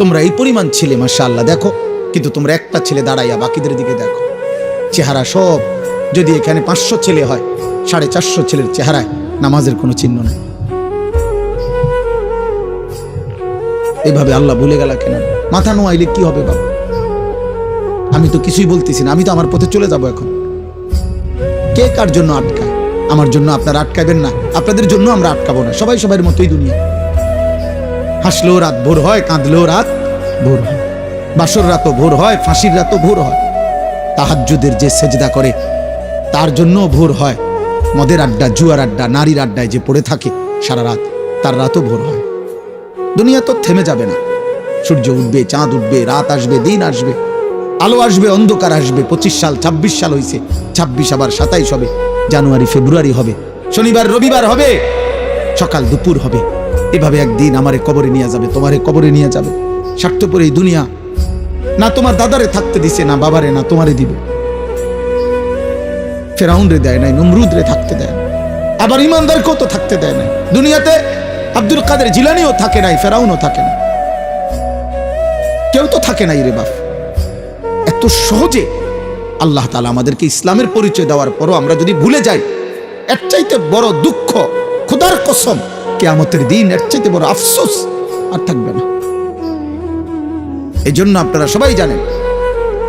তোমরা এই পরিমাণ ছেলে মাশাআল্লাহ দেখো, কিন্তু তোমরা একটা ছেলে দাঁড়াইয়া বাকিদের দিকে দেখো, চেহারা সব। যদি এখানে 500 ছেলে হয়, 450 ছেলের চেহারায় নামাজের কোনো চিহ্ন নেই। এভাবে আল্লাহ ভুলে গেল কেন? মাথা নোয়াইলে কি হবে বাবা? আমি তো কিছুই বলতেছি না, আমি তো আমার পথে চলে যাব এখন। কে কার জন্য আটকায়? আমার জন্য আপনারা আটকাবেন না, আপনাদের জন্য আমরা আটকাবো না। সবাই সবার মতোই দুনিয়া। হাসলেও রাত ভোর হয়, কাঁদলেও রাত ভোর হয়, বাসর রাতও ভোর হয়, ফাঁসির রাতও ভোর হয়। তাহাজ্জুদের যে সেজদা করে তার জন্য ভোর হয়। মদের আড্ডা, জুয়ার আড্ডা, নারীর আড্ডায় যে পড়ে থাকে সারা রাত, তার রাতও ভোর হয়। দুনিয়া তো থেমে যাবে না। সূর্য উঠবে, চাঁদ উঠবে, রাত আসবে, দিন আসবে, আলো আসবে, অন্ধকার আসবে। 25 সাল 26 সাল হয়েছে, 26 আবার 27 হবে, জানুয়ারি ফেব্রুয়ারি হবে, শনিবার রবিবার হবে, সকাল দুপুর হবে। এভাবে একদিন আমারে কবরে নিয়ে যাবে, তোমারে কবরে নিয়ে যাবে। স্বার্থপর এই দুনিয়া না তোমার দাদারে থাকতে দিছে, না বাবারে, না তোমারে দিবে। ফেরাউন রে দেয় নাই, নমরুদ রে থাকতে দেয় না, আবার ইমানদারকেও তো থাকতে দেয় নাই। দুনিয়াতে আব্দুল কাদের জিলানিও থাকে নাই, ফেরাউনও থাকে না, কেউ তো থাকে নাই রে বাপ। এত সহজে আল্লাহ তাআলা আমাদেরকে ইসলামের পরিচয় দেওয়ার পরও আমরা যদি ভুলে যাই, এর চাইতে বড় দুঃখ, খোদার কসম, কিয়ামতের দিন এর চাইতে বড় আফসোস আর থাকবে না। এই জন্য আপনারা সবাই জানেন,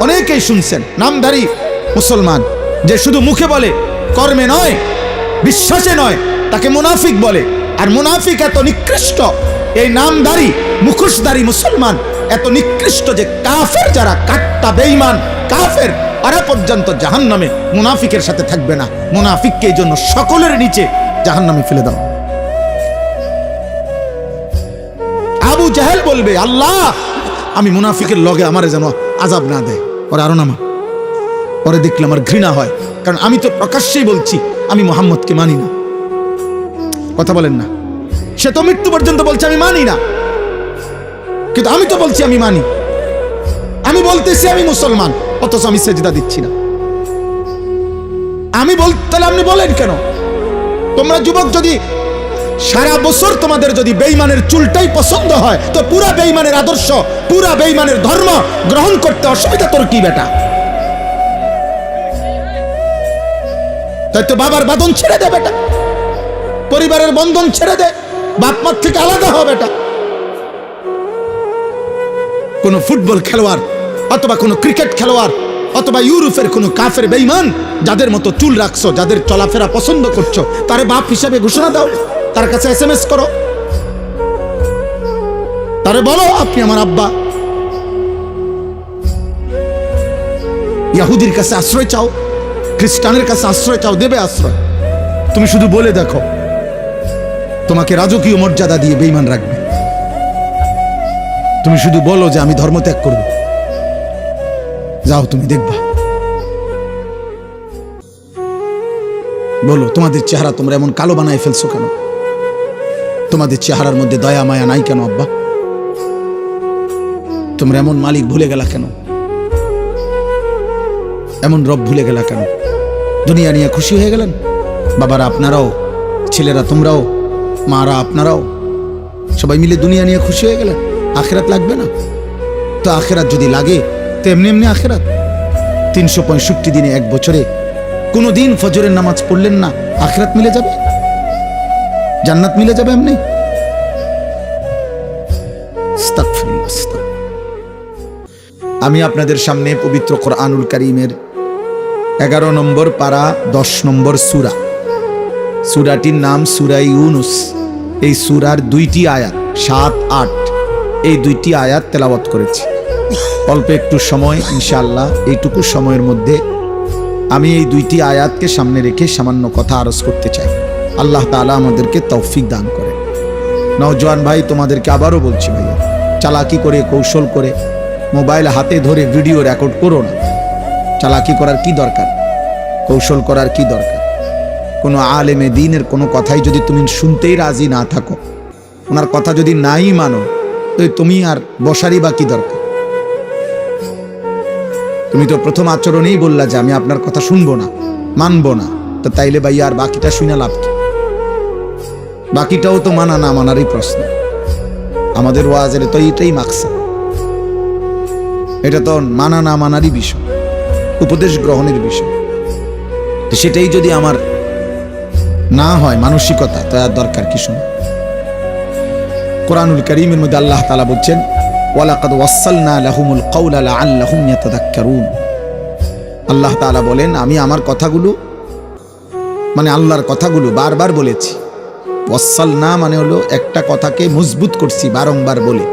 অনেকেই শুনছেন, নামধারী মুসলমান যে শুধু মুখে বলে, কর্মে নয়, বিশ্বাসে নয়, তাকে মুনাফিক বলে। আর মুনাফিক এত নিকৃষ্ট, এই নামধারী মুখোশধারী মুসলমান এত নিকৃষ্ট যে কাফের যারা, কাট্টা বেঈমান কাফের, ওরা পর্যন্ত জাহান্নামে মুনাফিকের সাথে থাকবে না। মুনাফিককে এই জন্য সকলের নিচে জাহান্নামে ফেলে দাও। আবু জাহেল বলবে, আল্লাহ আমি মুনাফিকের লগে আমারে যেন আযাব না দেয়, ওরা আরো নামা। পরে দেখলে আমার ঘৃণা হয়, কারণ আমি তো প্রকাশ্যেই বলছি আমি মুহাম্মদকে মানি না। কথা বলেন না? সে তো মৃত্যু পর্যন্ত বলছে আমি মানি না, কিন্তু আমি তো বলছি আমি মানি। আমি বলতেছি আমি মুসলমান, অথচ আমি সেজদা দিচ্ছি না। আমি তাহলে আপনি বলেন কেন? তোমরা যুবক যদি সারা বছর তোমাদের যদি বেঈমানের চুলটাই পছন্দ হয়, তো পুরা বেঈমানের আদর্শ, পুরা বেঈমানের ধর্ম গ্রহণ করতে অসুবিধা তোর কি বেটা? তাই তো বাবার বাঁধন ছেড়ে দে বেটা, পরিবারের বন্ধন ছেড়ে দে, বাপ মার থেকে আলাদা হ বেটা। কোন ফুটবল খেলোয়াড় অথবা কোন ক্রিকেট খেলোয়াড় অথবা ইউরোপের কোন কাফের বেঈমান যাদের মতো চুল রাখছো, যাদের চলাফেরা পছন্দ করছো, তারে বাপ হিসাবে ঘোষণা দাও, তার কাছে SMS করো, তারে বলো আপনি আমার আব্বা। ইহুদির কাছে আশ্রয় চাও, খ্রিস্টানের কাছে আশ্রয় চাও, দেবে আশ্রয়। তুমি শুধু বলে দেখো, তোমাকে রাজকীয় মর্যাদা দিয়ে বেঈমান রাখবে। তুমি শুধু বলো যে আমি ধর্ম ত্যাগ করব, যাও তুমি দেখবা। বলো তোমাদের চেহারা তোমরা এমন কালো বানায় ফেলছো কেন? তোমাদের চেহারার মধ্যে দয়া মায়া নাই কেন আব্বা? তোমরা এমন মালিক ভুলে গেলা কেন? এমন রব ভুলে গেলা কেন? দুনিয়া নিয়ে খুশি হয়ে গেলেন? বাবারা আপনারাও, ছেলেরা তোমরাও, মারা আপনারাও, সবাই মিলে দুনিয়া নিয়ে খুশি হয়ে গেলেন। আখেরাত লাগবে না তো? আখেরাত যদি লাগে তো এমনি এমনি আখেরাত। 365 দিনে, এক বছরে কোনো দিন ফজরের নামাজ পড়লেন না, আখেরাত মিলে যাবে, জান্নাত মিলে যাবে এমনি। আমি আপনাদের সামনে পবিত্র কোরআনুল কারীমের 11 নম্বর পারা 10 নম্বর সূরা, সূরাটির নাম সূরা ইউনুস। এই সূরার 2টি আয়াত 7, 8, এই 2টি আয়াত তেলাওয়াত করেছি। অল্প একটু সময়, ইনশাআল্লাহ এইটুকু সময়ের মধ্যে আমি এই 2টি আয়াতকে সামনে রেখে সামান্য কথা আরজ করতে চাই। আল্লাহ তাআলা আমাদেরকে তৌফিক দান করে। নওজোয়ান ভাই, তোমাদেরকে আবারও বলছি ভাইয়া, চালাকি করে, কৌশল করে মোবাইল হাতে ধরে ভিডিও রেকর্ড করো না। চালাকি করার কি দরকার? কৌশল করার কি দরকার? কোনো আলেমে দ্বীনের কোনো কথাই যদি তুমি শুনতেই রাজি না থাকো, ওনার কথা যদি নাই মানো, তো তুমি আর বসারই বা কি দরকার? তুমি তো প্রথম আচরণেই বললা যে আমি আপনার কথা শুনবো না, মানবো না। তো তাইলে ভাই আর বাকিটা শুনে লাভ কি? বাকিটাও তো মানা না মানারই প্রশ্ন। আমাদের ওয়াজের তো এইটাই মাকসাদ। এটা তো মানা না মানারই বিষয়, উপদেশ গ্রহণের বিষয়। তো সেটাই যদি আমার না হয় মানসিকতা, তো আর দরকার কি শোনা? কোরআনুল কারীমের মধ্যে আল্লাহ তাআলা বলছেন, ওয়ালাকাদ ওয়াসসালনা লাহুমুল কাওলা লাআল্লাহুম ইয়াতাযাক্কারুন। আল্লাহ তাআলা বলেন, আমি আমার কথাগুলো মানে আল্লাহর কথাগুলো বারবার বলেছি। ওয়াসসালনা মানে হলো একটা কথাকে মজবুত করছি বারংবার বলে,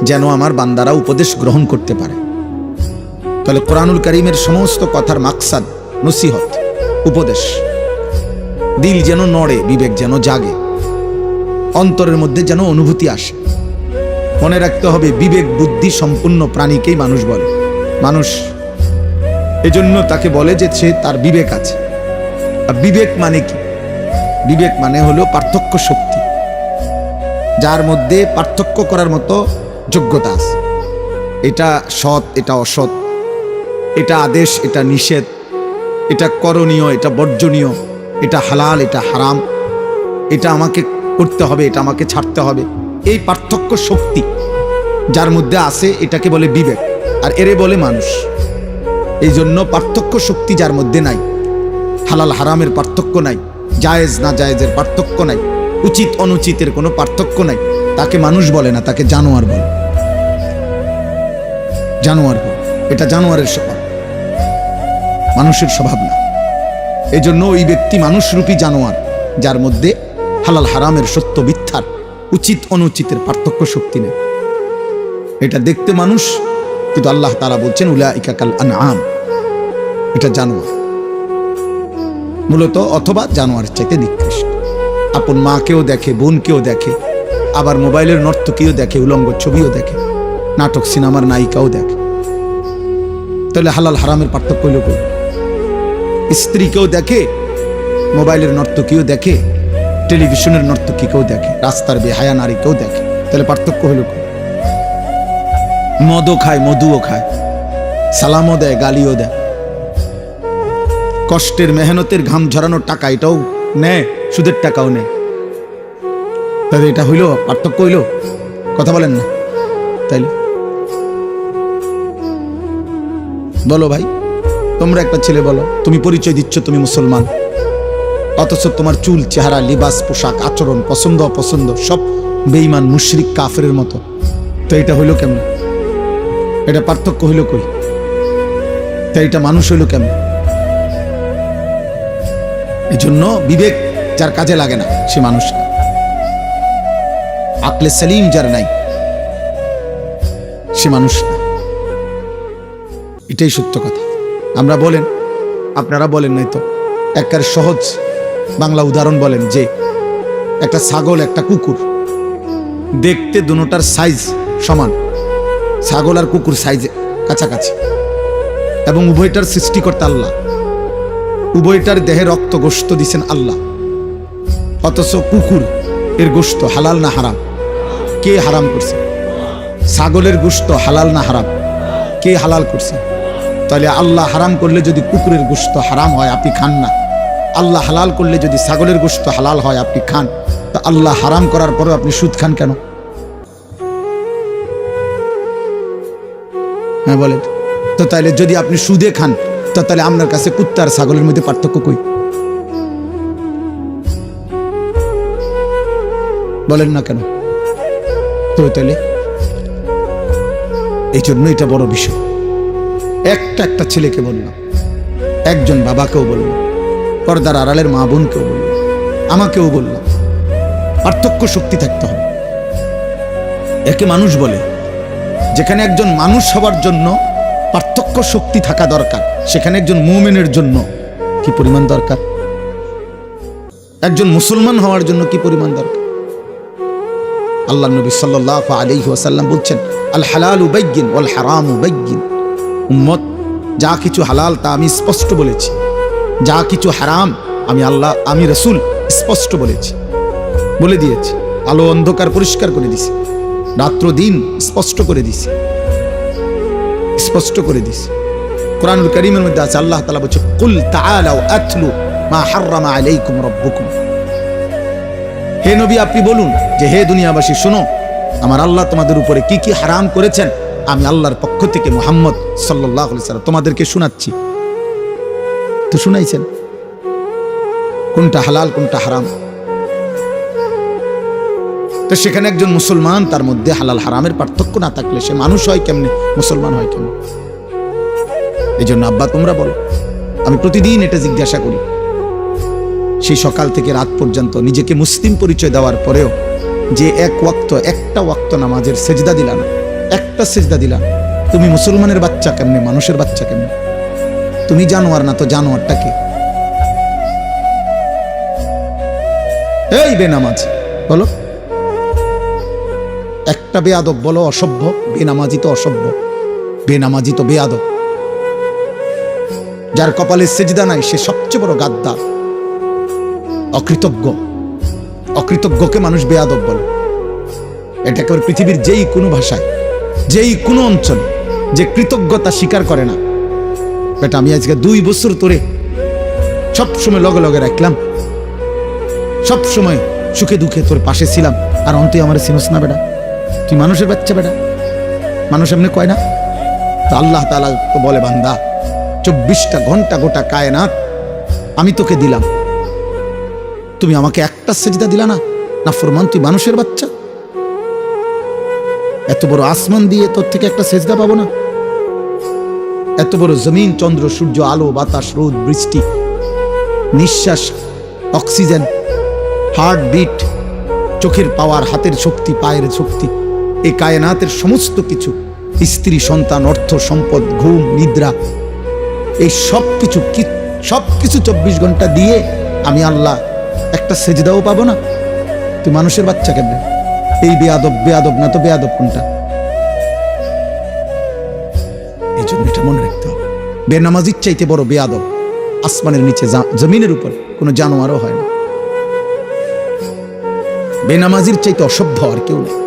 যেন আমার বান্দারা উপদেশ গ্রহণ করতে পারে। তাহলে কোরআনুল কারীমের সমস্ত কথার মাকসাদ নসিহত, উপদেশ। দিল যেন নড়ে, বিবেক যেন জাগে, অন্তরের মধ্যে যেন অনুভূতি আসে। মনে রাখতে হবে, বিবেক বুদ্ধি সম্পূর্ণ প্রাণীকেই মানুষ বলে। মানুষ এজন্য তাকে বলে যে সে তার বিবেক আছে। আর বিবেক মানে কি? বিবেক মানে হলো পার্থক্য শক্তি, যার মধ্যে পার্থক্য করার মতো যোগ্যতা আছে। এটা সৎ, এটা অসৎ, এটা আদেশ, এটা নিষেধ, এটা করণীয়, এটা বর্জনীয়, এটা হালাল, এটা হারাম, এটা আমাকে করতে হবে, এটা আমাকে ছাড়তে হবে। এই পার্থক্য শক্তি যার মধ্যে আছে, এটাকে বলে বিবেক, আর এরে বলে মানুষ। এই জন্য পার্থক্য শক্তি যার মধ্যে নাই, হালাল হারামের পার্থক্য নাই, জায়েজ না জায়েজের পার্থক্য নাই, উচিত অনুচিতের কোনো পার্থক্য নাই, তাকে মানুষ বলে না, তাকে জানোয়ার বলে। জানোয়ার বলে, এটা জানোয়ারের স্বভাব, মানুষের স্বভাব না। এজন্য ওই ব্যক্তি মানুষরূপী জানোয়ার, যার মধ্যে হালাল হারামের সত্য মিথ্যার, উচিত অনুচিতের পার্থক্য শক্তি নেই। এটা দেখতে মানুষ, কিন্তু আল্লাহ তাআলা বলছেন উলাইকা কাল আনআম, এটা জানোয়ার মূলত, অথবা জানোয়ারের চাইতে নিকৃষ্ট। আপন মাকেও দেখে, বোনকেও দেখে, আবার মোবাইলের নর্তকীও দেখে, উলঙ্গ ছবিও দেখে, নাটক সিনেমার নায়িকাও দেখে। তাহলে হালাল হারামের পার্থক্য হইল কই? স্ত্রীকেও দেখে, মোবাইলের নর্তকীও দেখে, টেলিভিশনের নর্তকীকেও দেখে, রাস্তার বেহায়া নারীকেও দেখে। তাহলে পার্থক্য হইল কই? মদও খায়, মধুও খায়, সালামও দেয়, গালিও দেয়, কষ্টের মেহনতের ঘাম ঝরানোর টাকা এটাও নেয়, সুদের টাকাও নেয়। তাহলে এটা হইল পার্থক্য? হইল? কথা বলেন না। তাইলে বলো ভাই, তোমরা একটা ছেলে বলো, তুমি পরিচয় দিচ্ছ তুমি মুসলমান, অথচ তোমার চুল, চেহারা, লিবাস, পোশাক, আচরণ, পছন্দ অপছন্দ সব বেঈমান, মুশরিক, কাফেরের মতো। তো এটা হইল কেমন? এটা পার্থক্য হইল কই? তাই এটা মানুষ হইল কেমন? এই জন্য বিবেক যার কাজে লাগে না, সে মানুষ না। আকলে সালিম যার নাই, সে মানুষ না। এটাই সত্য কথা। আমরা বলেন, আপনারা বলেন নাই তো, একবার সহজ বাংলা উদাহরণ বলেন যে একটা ছাগল, একটা কুকুর, দেখতে দুটোটার সাইজ সমান, ছাগল আর কুকুর সাইজে কাছাকাছি, এবং উভয়টার সৃষ্টিকর্তা আল্লাহ, উভয়টার দেহে রক্ত গোশত দিছেন আল্লাহ। অথচ কুকুর এর গোশত হালাল না হারাম? কে হারাম করছে? ছাগলের গোশত হালাল না হারাম? কে হালাল করছে? তাহলে আল্লাহ হারাম করলে যদি কুকুরের গোশত হারাম হয়, আপনি খান না। আল্লাহ হালাল করলে যদি ছাগলের গোশত হালাল হয়, আপনি খান। তা আল্লাহ হারাম করার পরেও আপনি সুদ খান কেন? হ্যাঁ বলেন তো। তাহলে যদি আপনি সুদে খান, তো তাহলে আপনার কাছে কুত্তা আর ছাগলের মধ্যে পার্থক্য কই? বলেন না কেন? তো তাহলে এই জন্য এটা বড় বিষয়। একটা ছেলেকে বললাম, একজন বাবাকেও বললাম, পর্দার আড়ালের মা বোনকেও বললাম, আমাকেও বললাম, পার্থক্য শক্তি থাকতে হবে। একে মানুষ বলে। যেখানে একজন মানুষ হওয়ার জন্য পার্থক্য শক্তি থাকা দরকার, সেখানে একজন মুমিনের জন্য কি পরিমাণ দরকার? একজন মুসলমান হওয়ার জন্য কি পরিমাণ দরকার? আল্লাহ নবী সাল্লাল্লাহু আলাইহি ওয়াসাল্লাম বলছেন, আল হালালু বাইয়িন ওয়াল হারামু বাইয়িন। উম্মত, যা কিছু হালাল তা আমি স্পষ্ট বলেছি, যা কিছু হারাম আমি রাসূল স্পষ্ট বলেছি, বলে দিয়েছি। আলো অন্ধকার পরিষ্কার করে দিছি, রাত্র দিন স্পষ্ট করে দিছি, স্পষ্ট করে দিছি। কোরআনুল কারীমের মধ্যে আছে, আল্লাহ তাআলা বলছে, কুল তাআলাউ আতলু মা হাররামা আলাইকুম রাব্বুকুম। হে নবী, আপনি বলুন যে হে দুনিয়াবাসী, শোনো আমার আল্লাহ তোমাদের উপরে কি কি হারাম করেছেন আমি আল্লাহর পক্ষ থেকে মুহাম্মদ সাল্লাল্লাহু আলাইহি সাল্লাম তোমাদেরকে শোনাচ্ছি। তো শুনাইছেন কোনটা হালাল কোনটা হারাম। তো সেখানে একজন মুসলমান, তার মধ্যে হালাল হারামের পার্থক্য না থাকলে সে মানুষ হয় কেমনে, মুসলমান হয় কেমনে? এই জন্য আব্বা তোমরা বলো, আমি প্রতিদিন এটা জিজ্ঞাসা করি। সেই সকাল থেকে রাত পর্যন্ত নিজেকে মুসলিম পরিচয় দেওয়ার পরেও যে একটা ওয়াক্ত নামাজের সেজদা দিলা না, একটা সেজদা দিলা, তুমি মুসলমানের বাচ্চা কেমনে, মানুষের বাচ্চা কেমনে? তুমি জানোয়ার না তো জানোয়ারটা কে? এই বেনামাজ বলো, একটা বেয়াদব বলো অসভ্য, বেনামাজি তো অসভ্য, বেনামাজি তো বেয়াদব। যার কপালে সেজদা নাই সে সবচেয়ে বড় গাদ্দার, অকৃতজ্ঞ। অকৃতজ্ঞকে মানুষ বেয়াদব বলে। এটাকে পৃথিবীর যেই কোনো ভাষায়, যেই কোনো অঞ্চলে যে কৃতজ্ঞতা স্বীকার করে না, বেটা আমি আজকে 2 বছর ধরে সবসময় লগে লগে রাখলাম, সবসময় সুখে দুঃখে তোর পাশে ছিলাম, আর অন্তই আমার চিনস না বেটা, তুই মানুষের বাচ্চা বেটা। মানুষ এমনি কয় না? তো আল্লাহ তাআলা তো বলে, বান্দা 24টা ঘন্টা গোটা কায়নাত আমি তোকে দিলাম, তুমি আমাকে একটা সেজদা দিলা না, নাফরমান তুই মানুষের বাচ্চা। এত বড় আসমান দিয়ে তোর থেকে একটা সেজদা পাবো না? এত বড় জমিন, চন্দ্র, সূর্য, আলো, বাতাস, রোদ, বৃষ্টি, নিঃশ্বাস, অক্সিজেন, হার্টবিট, চোখের পাওয়ার, হাতের শক্তি, পায়ের শক্তি, এই কায়নাতের সমস্ত কিছু, স্ত্রী, সন্তান, অর্থ, সম্পদ, ঘুম, নিদ্রা, এই সবকিছু 24 ঘন্টা দিয়ে আমি আল্লাহ একটা সেজদাও পাবো না? তুই মানুষের বাচ্চা কেমনে? এই বেয়াদব না তো বেয়াদব কোনটা? এই জন্য এটা মনে রাখতে হবে, বেনামাজির চাইতে বড় বেয়াদব আসমানের নিচে, জমিনের উপর কোনো জানোয়ারও হয় না। বেনামাজির চাইতে অসভ্য আর কেউ নেই,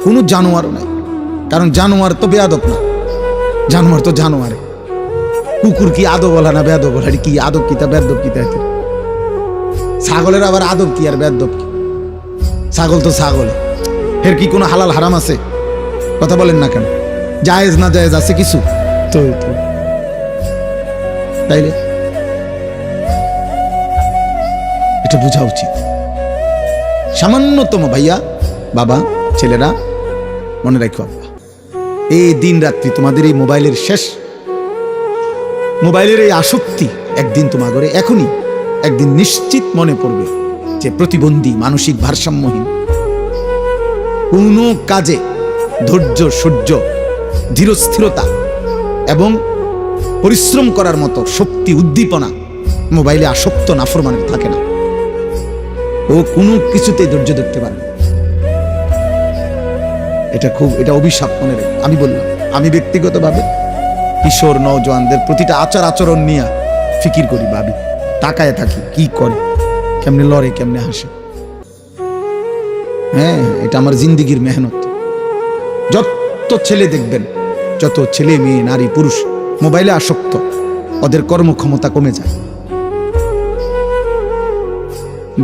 কোনো জানোয়ারও নাই। কারণ জানোয়ার তো বেয়াদব না, জানোয়ার তো জানোয়ার। কুকুর কি আদব বলা না বেয়াদব বলা? কি আদব কি তা বেয়াদব কি তা? ছাগলের আবার আদব কি আর বেয়াদব কি? ছাগল তো ছাগল, এর কি কোনো হালাল হারাম আছে? কথা বলেন না কেন? জায়েজ না জায়েজ আছে কিছু? তো তাইলে এটা বোঝা উচিত। সামান্যতম ভাইয়া, বাবা, ছেলেরা মনে রাখো, আব্বা এই দিন রাত্রি তোমাদের এই মোবাইলের শেষ, মোবাইলের এই আসক্তি একদিন তোমাদের এখনই একদিন নিশ্চিত মনে পড়বে যে প্রতিবন্ধী, মানসিক ভারসাম্যহীন, কোনো কাজে ধৈর্য, সহ্য, ধীরস্থিরতা এবং পরিশ্রম করার মতো শক্তি, উদ্দীপনা মোবাইলে আসক্ত নাফরমানের থাকে না। ও কোনো কিছুতেই ধৈর্য ধরতে পারে না। এটা অভিশাপ মনে রেখে আমি বললাম, আমি ব্যক্তিগতভাবে কিশোর নওজোয়ানদের প্রতিটা আচার আচরণ নিয়ে ফিকির করি, ভাবি, তাকায় থাকি, কি করে, কেমনে লড়ে, কেমনে হাসে। হ্যাঁ, এটা আমার জিন্দিগির মেহনত। যত ছেলে দেখবেন, যত ছেলে মেয়ে, নারী, পুরুষ মোবাইলে আসক্ত, ওদের কর্মক্ষমতা কমে যায়,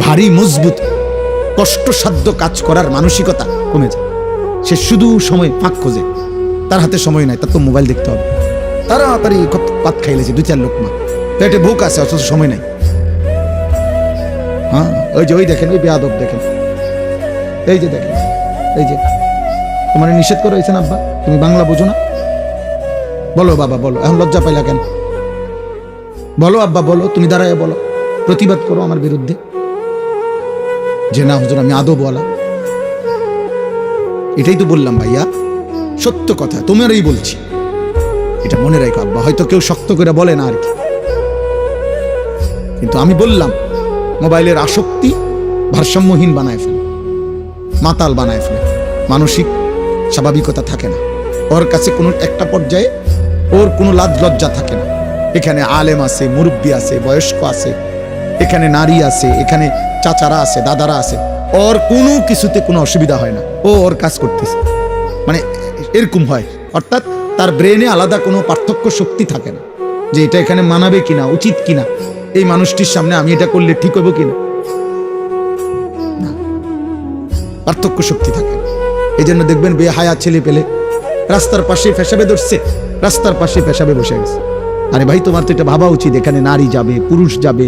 ভারী মজবুত কষ্টসাধ্য কাজ করার মানসিকতা কমে যায়। সে শুধু সময় ফাঁক খোঁজে, তার হাতে সময় নাই, তার তো মোবাইল দেখতে হবে। তাড়াতাড়ি পাত খাইলেছে 2-4 লোকমা, পেটে ভুক আছে, অথচ সময় নাই। হ্যাঁ, ওই দেখেন, ওই বেয়াদব দেখেন, এই যে দেখেন, এই যে তোমার নিষেধ করা হয়েছে না আব্বা, তুমি বাংলা বোঝো না? বলো বাবা, বলো, এখন লজ্জা পাইলা কেন? বলো আব্বা, বলো, তুমি দাঁড়ায় বলো, প্রতিবাদ করো আমার বিরুদ্ধে যে না হুজুর আমি আদবওয়ালা। এটাই তো বললাম ভাইয়া, সত্য কথা তোমারই বলছি, এটা মনে রাখো আব্বা। হয়তো কেউ শক্ত করে বলে না আর কি, কিন্তু আমি বললাম মোবাইলের আসক্তি ভারসাম্যহীন বানায় ফেলে, মাতাল বানায় ফেলে, মানসিক স্বাভাবিকতা থাকে না ওর কাছে, কোনো একটা পর্যায়ে ওর কোনো লাজ লজ্জা থাকে না। এখানে আলেম আছে, মুরব্বী আছে, বয়স্ক আছে, এখানে নারী আছে, এখানে চাচারা আছে, দাদারা আছে, ওর কোনো কিছুতে কোনো অসুবিধা হয় না, ও ওর কাজ করতেছে, মানে এরকম হয়। অর্থাৎ তার ব্রেনে আলাদা কোনো পার্থক্য শক্তি থাকে না যে এটা এখানে মানাবে কিনা, উচিত কিনা, এই মানুষটির সামনে আমি এটা করলে ঠিক হবো কিনা, পার্থক্য শক্তি থাকে। এই জন্য দেখবেন বেহায়া ছেলে পেলে রাস্তার পাশে পেশাবে ধরছে, রাস্তার পাশে পেশাবে বসে গেছে। আরে ভাই, তোমার তো এটা ভাবা উচিত, এখানে নারী যাবে, পুরুষ যাবে,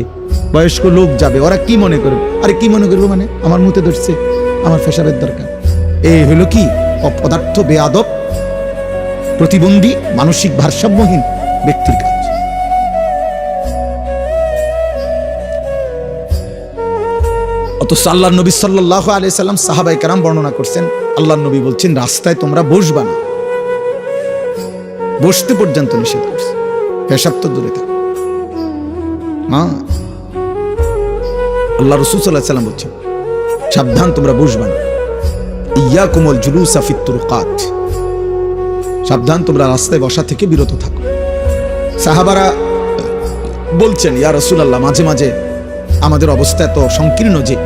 বয়স্ক লোক যাবে, ওরা কি মনে করবে? আরে কি মনে করবো মানে, আমার মুতে ধরছে, আমার পেশাবের দরকার। এই হলো কি অপদার্থ, বেয়াদব, প্রতিবন্ধী, মানসিক ভারসাম্যহীন ব্যক্তির কাজ। অথচ আল্লাহর নবী সাল্লাল্লাহু আলাইহি সাল্লাম, সাহাবায়ে কেরাম বর্ণনা করছেন, আল্লাহর নবী বলছেন রাস্তায় তোমরা বসবা না, বসতে পর্যন্ত নিষেধ করছে, পেশাব তো দূরে থাক। আল্লাহ রাসূল সাল্লাল্লাহু আলাইহি সাল্লাম বলছেন সাবধান, তোমরা বসবা না। ইয়াকুমুল জুলুসা ফিত তুরুকাত, সাবধান, তোমরা রাস্তায় বসা থেকে বিরত থাকো। সাহাবারা বলছেন ইয়া রাসূলুল্লাহ, মাঝে মাঝে আমাদের অবস্থা এত সংকীর্ণ যে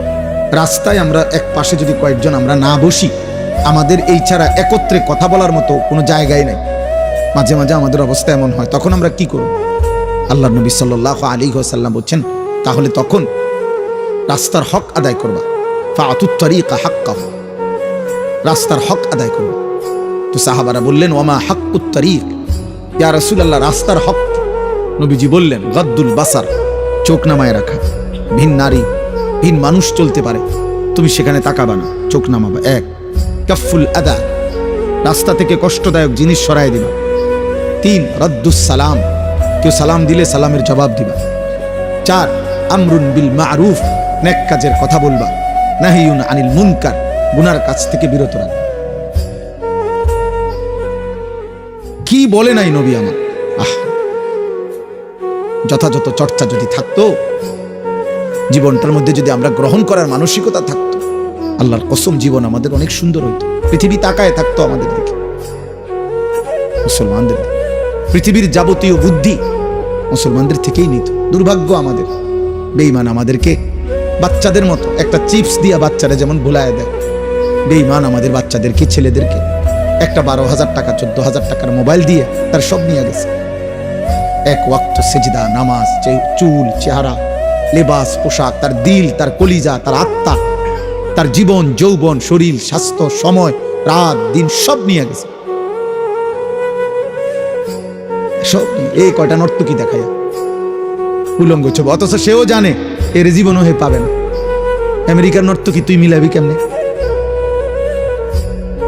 রাস্তায় আমরা এক পাশে যদি কয়েকজন আমরা না বসি, আমাদের এই ছাড়া একত্রে কথা বলার মতো কোনো জায়গায় নাই। মাঝে মাঝে আমাদের অবস্থা এমন হয়, তখন আমরা কি করব? আল্লাহর নবী সাল্লাল্লাহু আলাইহি ওয়াসাল্লাম বলছেন তাহলে তখন রাস্তার হক আদায় করবা, ফাআতুত তারিকা হাক্কাহু, রাস্তার হক আদায় করবা। তো সাহাবারা বললেন ওমা হাক্কুত তারিক ইয়া রাসূলুল্লাহ, রাস্তার হক? নবীজি বললেন গাদ্দুল বাসার, চোখ নামায় রাখা। ভিন নারী, ভিন মানুষ চলতে পারে, তুমি সেখানে তাকাবা না, চোখ নামাবা। এক, কাফুল আদা, রাস্তা থেকে কষ্টদায়ক জিনিস সরায় দিবা। তিন, রদ্দুস সালাম, কেউ সালাম দিলে সালামের জবাব দিবা। চার, আমরুন বিল মারুফ, নেক কাজের কথা বলবা। নাহিয়ুন আনিল মুনকার, গুনার কাজ থেকে বিরত রাখবা। কি বলে নাই নবী আমার! যথাযথ চর্চা যদি থাকতো, জীবনটার মধ্যে যদি আমরা গ্রহণ করার মানসিকতা থাকতো, আল্লাহর কসম জীবন আমাদের অনেক সুন্দর হইতো। পৃথিবী তাকায় থাকতো আমাদের দিকে, মুসলমানদের দিকে। পৃথিবীর যাবতীয় বুদ্ধি মুসলমানদের থেকেই নিত। দুর্ভাগ্য আমাদের, বেঈমান আমাদেরকে বাচ্চাদের মতো একটা চিপস দিয়া বাচ্চারা যেমন ভুলায় দেয়, বেঈমান আমাদের বাচ্চাদেরকে, ছেলেদেরকে একটা 12,000 টাকা 14,000 টাকার মোবাইল দিয়ে তার সব নিয়ে গেছে। এক ওয়াক্ত সেজদা, নামাজ, চুল, চেহারা, লেবাস, পোশাক, তার দিল, তার কলিজা, তার আত্মা, তার জীবন, যৌবন, শরীর, স্বাস্থ্য, সময়, রাত, দিন সব নিয়ে গেছে। সব এই কয়টা নর্তকী দেখায় উলঙ্গ ছবি, অথচ সেও জানে এর জীবনও হে পাবে না। আমেরিকার নর্তকী তুই মিলাবি কেমনে?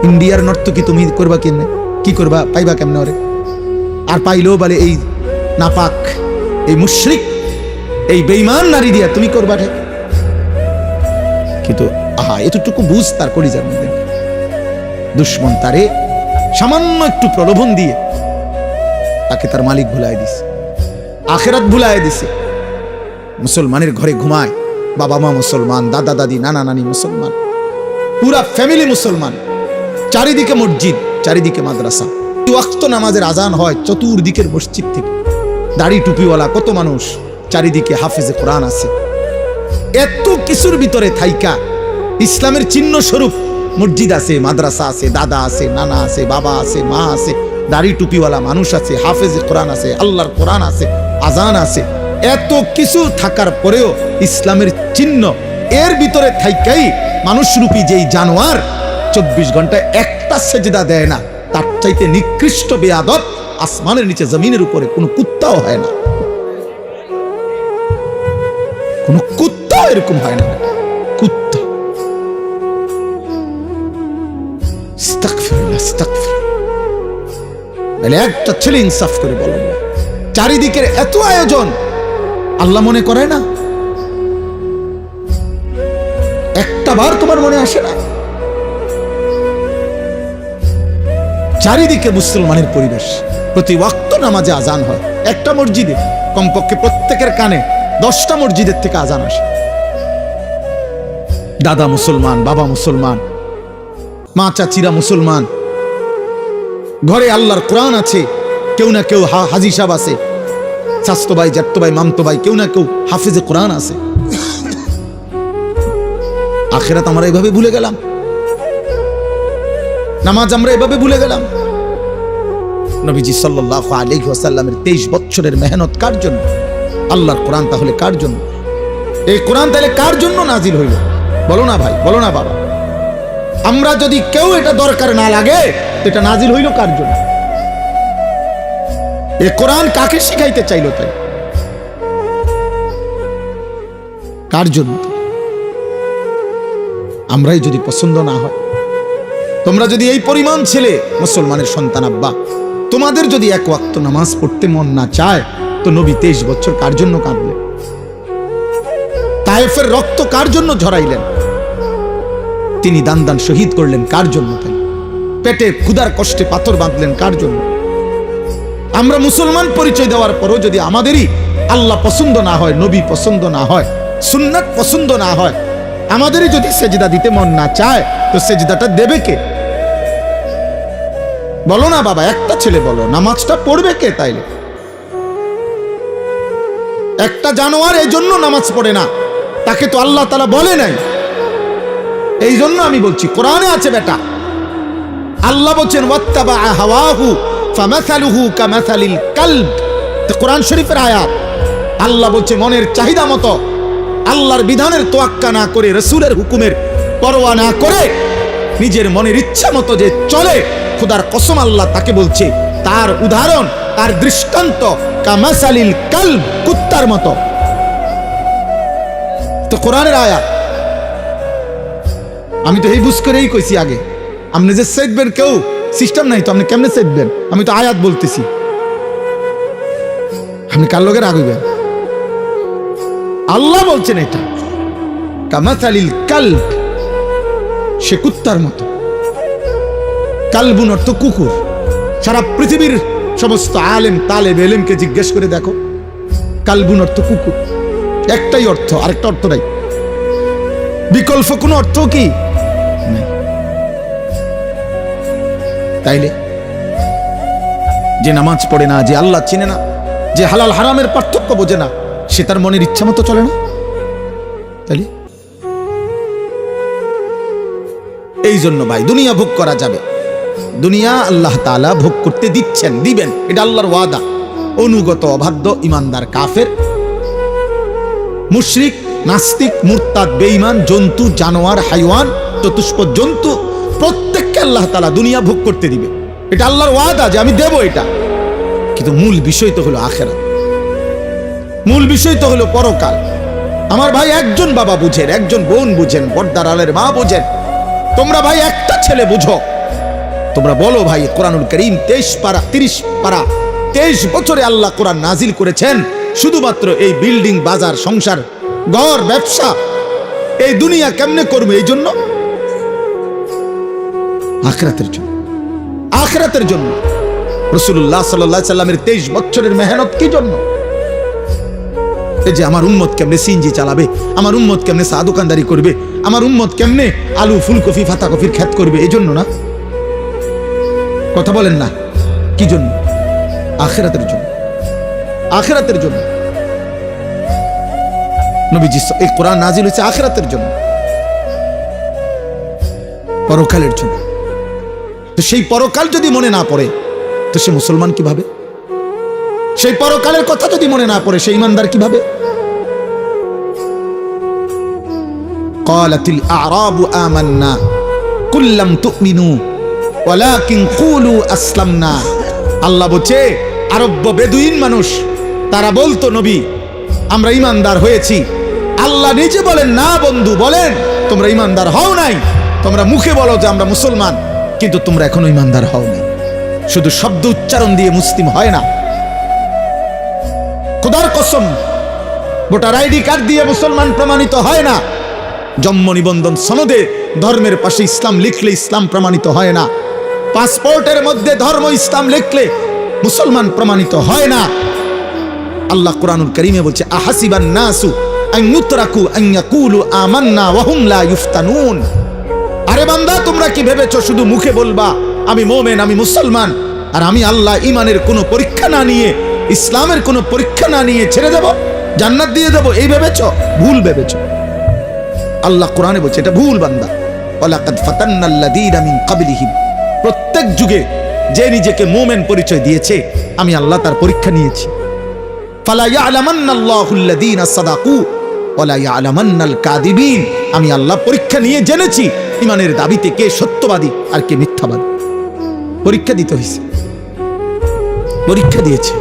ইন্ডিয়ার নর্তকী তুমি করবা কেমনে? কি করবা? পাইবা কেমনে ওরে? আর পাইলেও বলে এই নাপাক, এই মুশরিক, এই বেঈমান নারী দিয়া তুমি করবা ঠিক। কিন্তু এতটুকু বুঝ তার কলিজার মধ্যে, দুশ্মন তারে সামান্য একটু প্রলোভন দিয়ে তাকে তার মালিক ভুলাই দিছে, আখেরাত ভুলাই দিছে। মুসলমানের ঘরে ঘুমায়, বাবা মা মুসলমান, দাদা দাদি, নানা নানি মুসলমান, পুরা ফ্যামিলি মুসলমান, চারিদিকে মসজিদ, চারিদিকে মাদ্রাসা, ওয়াক্ত নামাজের আজান হয় চতুর্দিকের মসজিদ থেকে। দাড়ি টুপিওয়ালা কত মানুষ, চারিদিকে হাফেজে কোরআন আছে। এত কিছুর ভিতরে থাইকা ইসলামের চিহ্ন স্বরূপ মসজিদ আছে, মাদ্রাসা আছে, দাদা আছে, নানা আছে, বাবা আছে, মা আছে, দাড়ি টুপিওয়ালা মানুষ আছে, হাফেজে কোরআন আছে, আল্লাহর কোরআন আছে, আজান আছে। এত কিছু থাকার পরেও ইসলামের চিহ্ন এর ভিতরে থাইকাই মানুষরূপী যেই জানোয়ার 24 ঘন্টায় একটা সেজদা দেয় না, তার চাইতে নিকৃষ্ট বেয়াদব আসমানের নিচে জমিনের উপরে কোনো কুত্তাও হয় না। কোন কুত্তাও এরকম হয় না। কুত্তা একটা ছেলে ইনসাফ করে বলো, চারিদিকের এত আয়োজন আল্লাহ মনে করে না? একটা বার তোমার মনে আসে না? চারিদিকে মুসলমানের পরিবেশ, প্রতি ওয়াক্ত নামাজে আজান হয়। একটা মসজিদে কমপক্ষে প্রত্যেকের কানে 10টা মসজিদের থেকে আজান আসে। দাদা মুসলমান, বাবা মুসলমান, মা চাচিরা মুসলমান, ঘরে আল্লাহর কোরআন আছে, কেউ না কেউ হাজি সাহেব আছে, শাস্তো ভাই, জ্যাঠতো ভাই, মামতো ভাই, কেউ না কেউ হাফিজে কোরআন আছে। আখিরাত আমরা এভাবে ভুলে গেলাম, নামাজ আমরা এভাবে ভুলে গেলাম। নবীজি সাল্লাল্লাহু আলাইহি ওয়াসাল্লামের 23 বছরের মেহনত কার জন্য? আল্লাহর কোরআন তাহলে কার জন্য? এই কোরআন তাহলে কার জন্য নাজিল হইল? বলো না ভাই, বলো না বাবা। আমরা যদি কেউ এটা দরকার না লাগে, এটা নাজিল হইল কার জন্য? এ কোরআন কাকে শিখাইতে চাইলো? তাই কার জন্য? আমরাই যদি পছন্দ না হয়, তোমরা যদি এই পরিমাণ ছেলে মুসলমানের সন্তান আব্বা, তোমাদের যদি এক ওয়াক্ত নামাজ পড়তে মন না চায়, তো নবী 23 বছর কার জন্য কাঁদলেন? তায়েফের রক্ত কার জন্য ঝরাইলেন? তিনি দান দান শহীদ করলেন কার জন্য? তাই পেটে ক্ষুধার কষ্টে পাথর বাঁধলেন কার জন্য? আমরা মুসলমান পরিচয় দেওয়ার পরও যদি আমাদেরই আল্লাহ পছন্দ না হয়, নবী পছন্দ না হয়, সুন্নাত পছন্দ না হয়, আমাদেরই যদি সেজদা দিতে মন না চায়, তো সেজদাটা দেবে কে? বলো না বাবা, একটা ছেলে বলো, নামাজটা পড়বে কে? তাইলে একটা জানোয়ার এই জন্য নামাজ পড়ে না, তাকে তো আল্লাহ তাআলা বলে নাই। এই জন্য আমি বলছি, কোরআনে আছে বেটা, আল্লাহ বলছেন ওয়াত্তাবা হাওয়াহু ফামাসালুহু কামাসালিল কালব। তো কোরআন শরীফের আয়াত। আল্লাহ বলছে মনের চাহিদা মতো আল্লাহর বিধানের তোয়াক্কা না করে, রাসূলের হুকুমের পরোয়া না করে নিজের মনের ইচ্ছা মতো যে চলে, খোদার কসম আল্লাহ তাকে বলছে তার উদাহরণ, তার দৃষ্টান্ত কামাসালিল কালব, কুত্তার মতো। তো কোরআনের আয়াত। আমি তো এই বুঝ করেই কইছি আগে, আপনি যে সেদবেন, কেউ সিস্টেম নাই তো, আপনি কেমনে সেদবেন? আমি তো আয়াত বলতেছি, আপনি কার লগে রাগ হইবেন? আল্লাহ বলছেন এটা কামাসালিল কালব, সে কুত্তার মতো। কালবুন অর্থ কুকুর। সারা পৃথিবীর সমস্ত আলেম তালেব এলেমকে জিজ্ঞেস করে দেখো, কালবুন অর্থ কুকুর, একটাই অর্থ, আরেকটা অর্থ নাই, বিকল্প কোনো অর্থ কি নাই। তাইলে যে নামাজ পড়ে না, যে আল্লাহ চিনে না, যে হালাল হারামের পার্থক্য বোঝে না, সে তার মনের ইচ্ছা মতো চলে না। তাইলে এই জন্য ভাই, দুনিয়া ভোগ করা যাবে, দুনিয়া আল্লাহ তাআলা ভোগ করতে দিচ্ছেন, দিবেন, এটা আল্লাহর ওয়াদা। অনুগত অবাধ্য ইমানদার কাফের, মুশরিক, নাস্তিক, মুরতাদ, বেঈমান, জন্তু, জানোয়ার, হাইওয়ান, চতুষ্প জন্তু, প্রত্যেককে আল্লাহ তাআলা দুনিয়া ভোগ করতে দিবে। এটা আল্লাহর ওয়াদা যে আমি দেব এটা। কিন্তু মূল বিষয় তো হলো আখিরাত, মূল বিষয় তো হলো পরকাল। আমার ভাই, একজন বাবা বুঝেন, একজন বোন বুঝেন, পর্দার আলের মা বুঝেন, তোমরা ভাই একটা ছেলে বুঝো, তোমরা বলো ভাই, কোরআনুল কারীম 30 পারা 23 বছরে আল্লাহ কোরআন নাজিল করেছেন শুধুমাত্র এই বিল্ডিং, বাজার, সংসার, ঘর, ব্যবসা, এই দুনিয়া কেমনে করবে? এই জন্য, আখিরাতের জন্য, আখিরাতের জন্য। রাসূলুল্লাহ সাল্লাল্লাহু আলাইহি সাল্লামের 23 বছরের মেহনত কি জন্য? এই যে আমার উম্মত কেমনে সিএনজি চালাবে, আমার উম্মত কেমনে চা দোকানদারি করবে, আমার উম্মত কেমনে আলু, ফুলকপি, পাতাকপির ক্ষেত করবে, এই জন্য না? কথা বলেন না, কি জন্য? আখিরাতের জন্য, আখিরাতের জন্য। নবীজি এই কোরআন নাজিল হয়েছে আখিরাতের জন্য, পরকালের জন্য। তো সেই পরকাল যদি মনে না পড়ে, তো সে মুসলমান কিভাবে? সেই পরকালের কথা যদি মনে না পড়ে, সে ইমানদার কিভাবে? قالت الأعراب آمنا قل لم تؤمنوا ولكن قولوا أسلمنا। আল্লাহ বলছে আরব বেদুইন মানুষ, তারা বলতো নবী আমরা ইমানদার হয়েছি। আল্লাহ নিজে বলেন না বন্ধু, বলেন তোমরা ইমানদার হও নাই, তোমরা মুখে বলো যে আমরা মুসলমান, কিন্তু তোমরা এখনো ইমানদার হও নাই। শুধু শব্দ উচ্চারণ দিয়ে মুসলিম হয় না, খোদার কসম, ভোটার আইডি কার্ড দিয়ে মুসলমান প্রমাণিত হয় না, জন্ম নিবন্ধন সনদে ধর্মের পাশে ইসলাম লিখলে ইসলাম প্রমাণিত হয় না, পাসপোর্টের মধ্যে ধর্ম ইসলাম লিখলে মুসলমান প্রমাণিত হয় না। আল্লাহ কোরআনুল কারীমে বলছে আহাসিবান নাসু আন ইউতরাকু আন ইয়াকুলু আমান্না ওয়া হুম লা ইফতানুন। আরে বান্দা, তোমরা কি ভেবেছো শুধু মুখে বলবা আমি মুমিন, আমি মুসলমান, আর আমি আল্লাহ ইমানের কোনো পরীক্ষা না নিয়ে, ইসলামের কোনো পরীক্ষা না নিয়ে ছেড়ে দেব, জান্নাত দিয়ে দেব, এই ভেবেছো? ভুল ভেবেছো। আল্লাহ কোরআনে বলছে এটা ভুল বান্দা। ওয়ালাকাদ ফাতান্নাল্লাযীনা মিন ক্বাবলিহিম, প্রত্যেক যুগে যে নিজেকে মুমিন পরিচয় দিয়েছে, আমি আল্লাহ তার পরীক্ষা নিয়েছি। ফালা ইয়ালামান্নাল্লাহুল্লাযীনা সাদাকু, ওয়ালা ইয়ালামান্নাল কাযিবিন, আমি আল্লাহ পরীক্ষা নিয়ে জেনেছি ইমানের দাবিতে কে সত্যবাদী আর কে মিথ্যাবাদী। পরীক্ষা দিতে হয়েছে, পরীক্ষা দিয়েছে।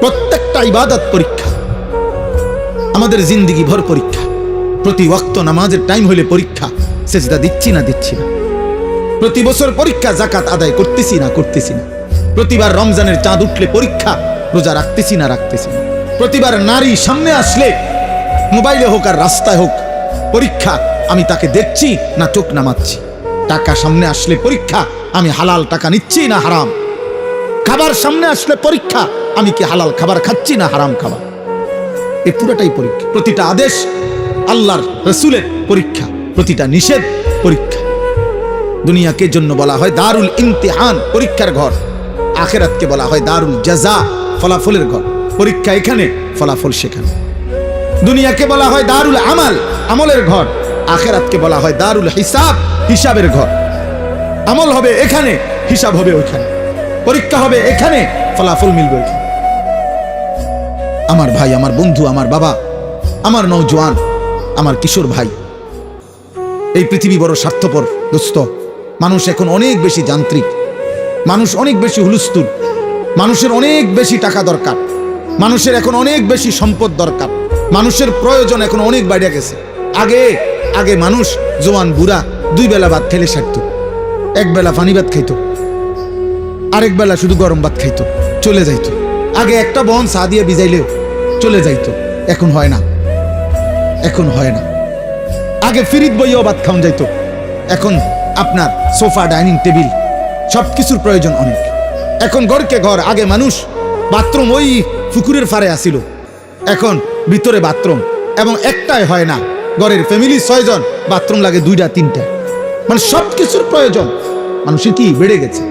প্রত্যেকটা ইবাদত পরীক্ষা, আমাদের জিন্দেগি ভর পরীক্ষা। প্রতি ওয়াক্ত নামাজের টাইম হইলে পরীক্ষা, সেজদা দিচ্ছি না দিচ্ছি না। প্রতি বছর পরীক্ষা, যাকাত আদায় করতেছি না করতেছি না। প্রতিবার রমজানের চাঁদ উঠলে পরীক্ষা, রোজা রাখতেছি না রাখতেছি না। প্রতিবার নারী সামনে আসলে, মোবাইলে হোক আর রাস্তায় হোক, পরীক্ষা, আমি তাকে দেখছি না চোখ নামাচ্ছি। টাকা সামনে আসলে পরীক্ষা, আমি হালাল টাকা নিচ্ছি না হারাম। খাবার সামনে আসলে পরীক্ষা, আমি কি হালাল খাবার খাচ্ছি না হারাম খাবার। এই পুরোটাই পরীক্ষা। প্রতিটা আদেশ আল্লাহর রাসূলের পরীক্ষা, প্রতিটা নিষেধ পরীক্ষা। দুনিয়াকে জন্য বলা হয় দারুল ইমতিহান, পরীক্ষার ঘর। আখিরাতকে বলা হয় দারুল জাযা, ফলাফলের ঘর। পরীক্ষা এখানে, ফলাফল সেখানে। দুনিয়াকে বলা হয় দারুল আমাল, আমলের ঘর। আখিরাতকে বলা হয় দারুল হিসাব, হিসাবের ঘর। আমল হবে এখানে, হিসাব হবে ওইখানে। পরীক্ষা হবে এখানে, ফলাফল মিলবে ওইখানে। আমার ভাই, আমার বন্ধু, আমার বাবা, আমার নওজোয়ান, আমার কিশোর ভাই, এই পৃথিবী বড় স্বার্থপর দোস্ত। মানুষ এখন অনেক বেশি যান্ত্রিক, মানুষ অনেক বেশি হুলস্থুল, মানুষের অনেক বেশি টাকা দরকার, মানুষের এখন অনেক বেশি সম্পদ দরকার, মানুষের প্রয়োজন এখন অনেক বাইরে গেছে। আগে আগে মানুষ জোয়ান বুড়া 2 বেলা ভাত খেলে সারত, 1 বেলা পানি ভাত খাইতো, আরেক বেলা শুধু গরম ভাত খাইতো, চলে যাইতো। আগে একটা বহন চা দিয়ে ভিজাইলেও চলে যাইতো, এখন হয় না, এখন হয় না। আগে ফিরিত বইয়েও ভাত খাওয়া যাইতো, এখন আপনার সোফা, ডাইনিং টেবিল, সবকিছুর প্রয়োজন অনেক। এখন ঘরকে ঘর। আগে মানুষ বাথরুম ওই পুকুরের ফারে আসিল, এখন ভিতরে বাথরুম, এবং একটাই হয় না, ঘরের ফ্যামিলি 6 জন, বাথরুম লাগে 2টা 3টা। মানে সবকিছুর প্রয়োজন মানুষের কি বেড়ে গেছে,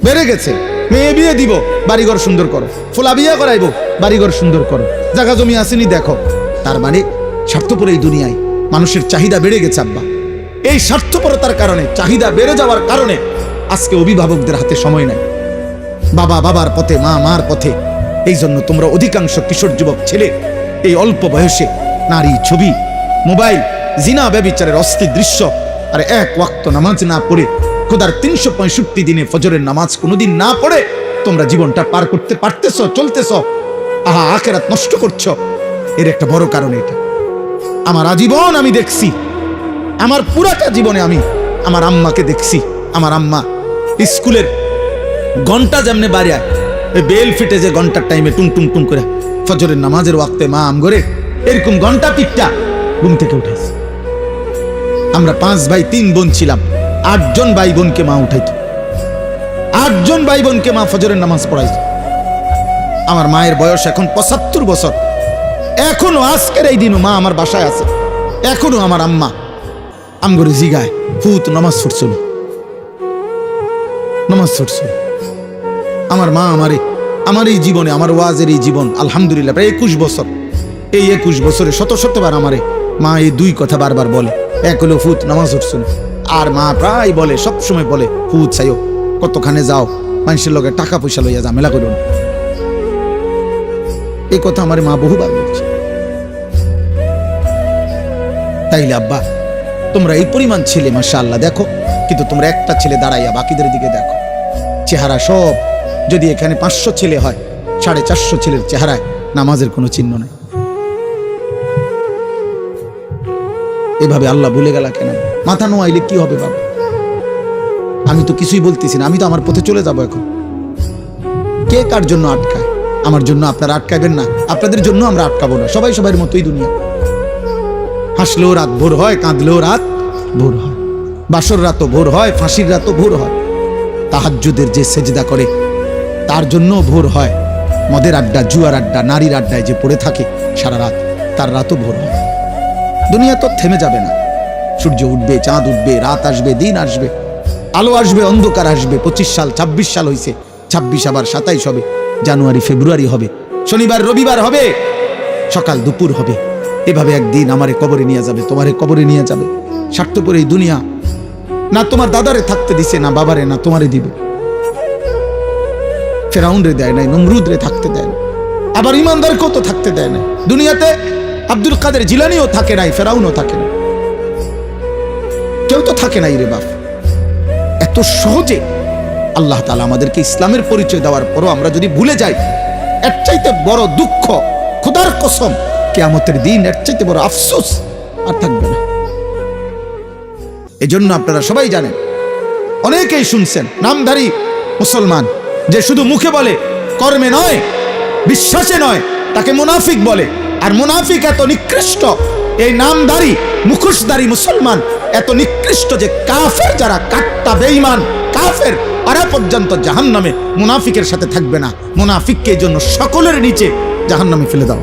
বেড়ে গেছে। মেয়ে বিয়ে দিব, বাড়িঘর সুন্দর করো। ফোলা বিয়ে করাইবো, বাড়িঘর সুন্দর করো। জায়গা জমি আসেনি দেখো। তার মানে স্বার্থপর এই দুনিয়ায় মানুষের চাহিদা বেড়ে গেছে আব্বা। এই স্বার্থপরতার কারণে, চাহিদা বেড়ে যাওয়ার কারণে আজকে অভিভাবকদের হাতে সময় নাই। বাবা বাবার পথে, মা মার পথে। এই জন্য তোমরা অধিকাংশ কিশোর যুবক ছেলে এই অল্প বয়সে নারী, ছবি, মোবাইল, জিনা, ব্যভিচারের অস্থির দৃশ্য, আর 1 ওয়াক্ত নামাজ না পড়ে, খোদার 365 দিনে ফজরের নামাজ কোনোদিন না পড়ে তোমরা জীবনটা পার করতে পারতেছ, চলতেছ। আহা, আখিরাত নষ্ট করছো। এর একটা বড় কারণ এটা। আমার আজীবন আমি দেখছি, আমার পুরাটা জীবনে আমি আমার আম্মাকে দেখছি। আমার আম্মা স্কুলের ঘন্টা যেমনে বাড়িয়ায়, বেল ফিটে যে ঘন্টার টাইমে টুং টুং টুং করে ফজরের নামাজের ওয়াক্তে মা আমগরে এরকম ঘন্টা পিঠটা ঘুম থেকে উঠাইছে। আমরা 5 ভাই 3 বোন ছিলাম। 8 জন ভাই বোনকে মা উঠাইত, 8 জন ভাই বোনকে মা ফজরের নামাজ পড়াইত। আমার মায়ের বয়স এখন 75 বছর। এখনো আজকের এই দিনও মা আমার বাসায় আছে। এখনো আমার আম্মা আমগরে জিগায়, ফুত নামাজ পড়ছিল, নামাজ পড়ছিল। আমার মা আমার এই জীবনে, আমার ওয়াজের এই জীবন, আলহামদুলিল্লাহ প্রায় 21 বছর। এই 21 বছরে শতবার আমারে মা এই 2 কথা বারবার বলে। এক হলো ফুত নামাজ পড়ছিল, আর মা প্রায় বলে, সবসময় বলে, ফুত চাইও, কতখানে যাও, মানুষের লোকে টাকা পয়সা লইয়া ঝামেলা করো না। এই কথা আমার মা বহুবার বলছে। তাইলে আব্বা, তোমরা এই পরিমাণ ছেলে মাশাআল্লাহ দেখো, কিন্তু তোমরা একটা ছেলে দাঁড়াইয়া বাকিদের দিকে দেখো, চেহারা সব। যদি এখানে 500 ছেলে হয়, 450 ছেলের চেহারায় নামাজের কোনো চিহ্ন নাই। এভাবে আল্লাহ ভুলে গেল কেন? মাথা নোয়াইলে কি হবে বাবা? আমি তো কিছুই বলতেছি না, আমি তো আমার পথে চলে যাব এখন। কে কার জন্য আটকায়? আমার জন্য আপনারা আটকাবেন না, আপনাদের জন্য আমরা আটকাবো না। সবাই সবার মতোই দুনিয়া। হাসলেও রাত ভোর হয়, কাঁদলেও রাত ভোর হয়, বাসর রাতও ভোর হয়, ফাঁসির রাতও ভোর হয়। তাহাজ্জুদের যে সেজদা করে তার জন্য ভোর হয়। মদের আড্ডা, জুয়ার আড্ডা, নারীর আড্ডায় যে পড়ে থাকে সারা রাত, তার রাতও ভোর হয়। দুনিয়া তো থেমে যাবে না। সূর্য উঠবে, চাঁদ উঠবে, রাত আসবে, দিন আসবে, আলো আসবে, অন্ধকার আসবে। 25 সাল, 26 সাল হয়েছে, 26 আবার 27 হবে, জানুয়ারি ফেব্রুয়ারি হবে, শনিবার রবিবার হবে, সকাল দুপুর হবে। এভাবে একদিন আমারে কবরে নিয়ে যাবে, তোমারে কবরে নিয়ে যাবে। স্বার্থপর এই দুনিয়া না তোমার দাদারে থাকতে দিছে, না বাবারে, না তোমারে দিবে। ফেরাউন রে দেয় নাই, নমরুদ রে থাকতে দেয় না। আবার ইমানদারকেও তো থাকতে দেয় না। দুনিয়াতে আব্দুল কাদের জিলানিও থাকে নাই, ফেরাউনও থাকে না, কেউ তো থাকে নাই রে বাপ। এত সহজে আল্লাহ তাআলা আমাদেরকে ইসলামের পরিচয় দেওয়ার পরও আমরা যদি ভুলে যাই, এর চাইতে বড় দুঃখ, খোদার কসম, কিয়ামতের দিন এর চাইতে বড় আফসোস আর থাকবে না। এজন্য আপনারা সবাই জানেন, অনেকেই শুনছেন, নামধারী মুসলমান যে শুধু মুখে বলে, কর্মে নয়, বিশ্বাসে নয়, তাকে মুনাফিক বলে। আর মুনাফিক এত নিকৃষ্ট, এই নামধারী মুখোশধারী মুসলমান এত নিকৃষ্ট যে কাফের যারা কাট্টা বেঈমান কাফের, ওরা পর্যন্ত জাহান্নামে মুনাফিকের সাথে থাকবে না। মুনাফিককে এই জন্য সকলের নিচে জাহান্নামে ফেলে দাও।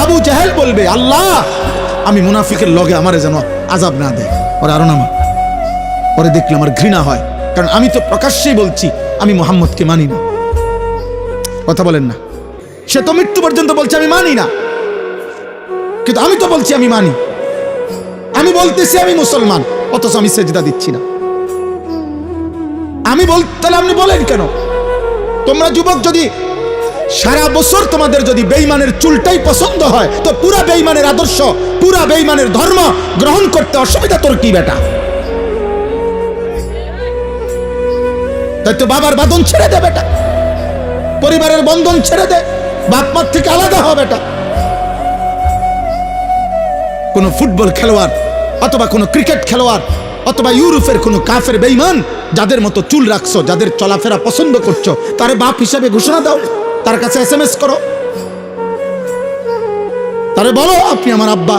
আবু জাহেল বলবে, আল্লাহ আমি মুনাফিকের লগে আমারে যেন আযাব না দেয়। ওরা আরো নামা, পরে দেখলে আমার ঘৃণা হয়, কারণ আমি তো প্রকাশ্যেই বলছি আমি মুহাম্মদকে মানি না। কথা বলেন না? সে তো মৃত্যু পর্যন্ত বলছে আমি মানি না, কিন্তু আমি তো বলছি আমি মানি। আমি বলতেছি আমি মুসলমান, অথচ আমি সেজদা দিচ্ছি না। আমি তাহলে আপনি বলেন কেন? তোমরা যুবক যদি সারা বছর তোমাদের যদি বেঈমানের চুলটাই পছন্দ হয়, তো পুরা বেঈমানের আদর্শ, পুরা বেঈমানের ধর্ম গ্রহণ করতে অসুবিধা তোর কি বেটা? তাই তো বাবার বাঁধন ছেড়ে দে বেটা, পরিবারের বন্ধন ছেড়ে দে, বাপ মার থেকে আলাদা হ বেটা। কোন ফুটবল খেলোয়াড় অথবা কোন ক্রিকেট খেলোয়াড় অথবা ইউরোপের কোন কাফের বেঈমান যাদের মতো চুল রাখছো, যাদের চলাফেরা পছন্দ করছো, তারে বাপ হিসাবে ঘোষণা দাও, তার কাছে SMS করো, তারে বলো আপনি আমার আব্বা।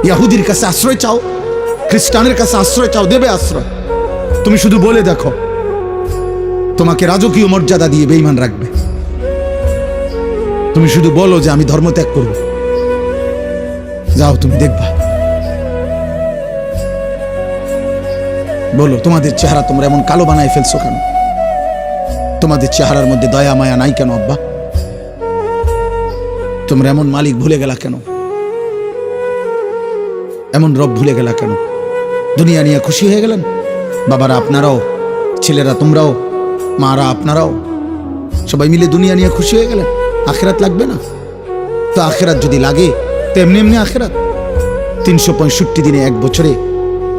ইহুদির কাছে আশ্রয় চাও, খ্রিস্টানের কাছে আশ্রয় চাও, দেবে আশ্রয়। তুমি শুধু বলে দেখো, তোমাকে রাজকীয় মর্যাদা দিয়ে বেঈমান রাখবে। তুমি শুধু বলো যে আমি ধর্ম ত্যাগ করব, যাও তুমি দেখবা। বলো তোমাদের চেহারা তোমরা এমন কালো বানায় ফেলছো কেন? তোমাদের চেহারার মধ্যে দয়া মায়া নাই কেন আব্বা? তোমরা এমন মালিক ভুলে গেলা কেন? এমন রব ভুলে গেলা কেন? দুনিয়া নিয়ে খুশি হয়ে গেলেন? বাবারা আপনারাও, ছেলেরা তোমরাও, মারা আপনারাও, সবাই মিলে দুনিয়া নিয়ে খুশি হয়ে গেলেন। আখিরাত লাগবে না? তো আখিরাত যদি লাগে তো এমনি এমনি আখিরাত। 365 দিনে, এক বছরে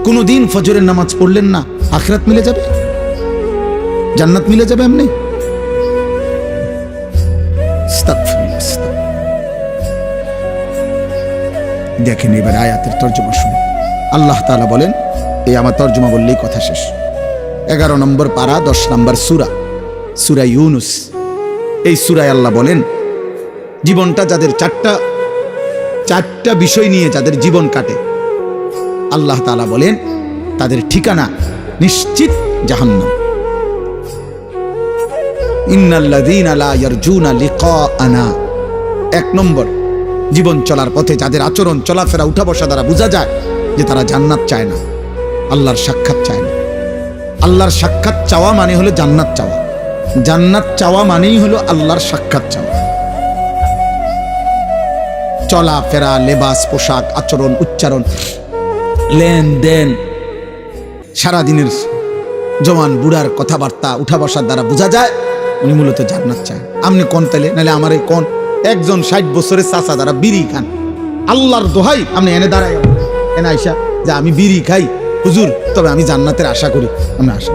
কোনো দিন ফজরের নামাজ পড়লেন না, আখিরাত মিলে যাবে, জান্নাত মিলে যাবে এমনি? দেখেন এবার আয়াতের তর্জমা শুনে আল্লাহ তাআলা বলেন, এই আমার তর্জমা বললেই কথা শেষ। 11 নম্বর পারা, 10 নম্বর সূরা, সূরা ইউনুস। এই সূরায় আল্লাহ বলেন, জীবনটা যাদের চারটা বিষয় নিয়ে যাদের জীবন কাটে, আল্লাহ তাআলা বলেন তাদের ঠিকানা নিশ্চিত জাহান্নাম। ইন্নাল্লাযীনা লা ইয়ারজুনা লিকাআনা। 1 নম্বর, জীবন চলার পথে যাদের আচরণ, চলাফেরা, উঠা বসা দ্বারা বোঝা যায় যে তারা জান্নাত চায় না, আল্লাহর সাক্ষাৎ চায় না। আল্লাহর সাক্ষাৎ চাওয়া মানে হলো জান্নাত চাওয়া, জান্নাত চাওয়া মানেই হলো আল্লাহর সাক্ষাৎ চাওয়া। চলাফেরা, লেবাস, পোশাক, আচরণ, উচ্চারণ, লেনদেন, সারাদিনের জওয়ান বুড়ার কথাবার্তা, উঠা বসার দ্বারা বোঝা যায় উনি মূলত জান্নাত চায়। আপনি কোন তাইলে, নাহলে আমার এই কোন একজন 60 বছরের চাচা দ্বারা বিড়ি খান, আল্লাহর দোহাই আপনি এনে দাঁড়াই, এনে আইসা যে আমি বিড়ি খাই হুজুর, তবে আমি জান্নাতের আশা করি, আমরা আশা।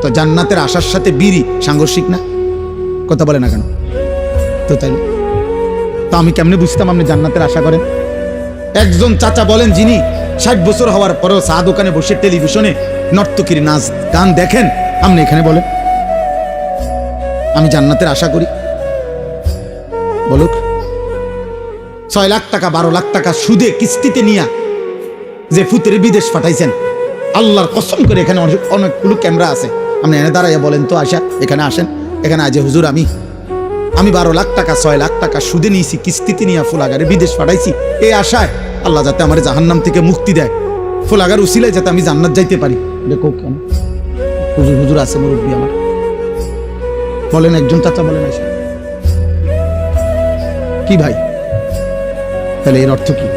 তো জান্নাতের আশার সাথে বিড়ি সাংঘর্ষিক না? কথা বলে না কেন? তো তাইলে তো আমি কেমনে বুঝতাম আপনি জান্নাতের আশা করেন? একজন চাচা বলেন যিনি 60 বছর হওয়ার পরেও চা দোকানে বসে টেলিভিশনে নর্তকীর নাচ গান দেখেন, আপনি এখানে বলেন আমি জান্নাতের আশা করি? বলুক। 6 লাখ টাকা 12 লাখ টাকা সুদে কিস্তিতে নিয়া যে ফুতের বিদেশ পাঠাইছেন, আল্লাহর কসম করে এখানে অনেকগুলো ক্যামেরা আছে, আপনি এনে দাঁড়াইয়া বলেন তো আয়সা এখানে আসেন, এখানে আজ হুজুর আমি 12 লাখ টাকা 6 লাখ টাকা সুদে নিয়েছি, কিস্তিতে নিয়ে ফুলাগারে বিদেশ পাঠাইছি, এই আশায় আল্লাহ যাতে আমার জাহান্নাম থেকে মুক্তি দেয়, ফুলাগার উসিলায় যাতে আমি জান্নাত যাইতে পারি। দেখো কেন হুজুর হুজুর আছে মুরব্বী আমার, বলেন একজন চাচা বলেন আয়সা কি ভাই? তাহলে এর অর্থ কি?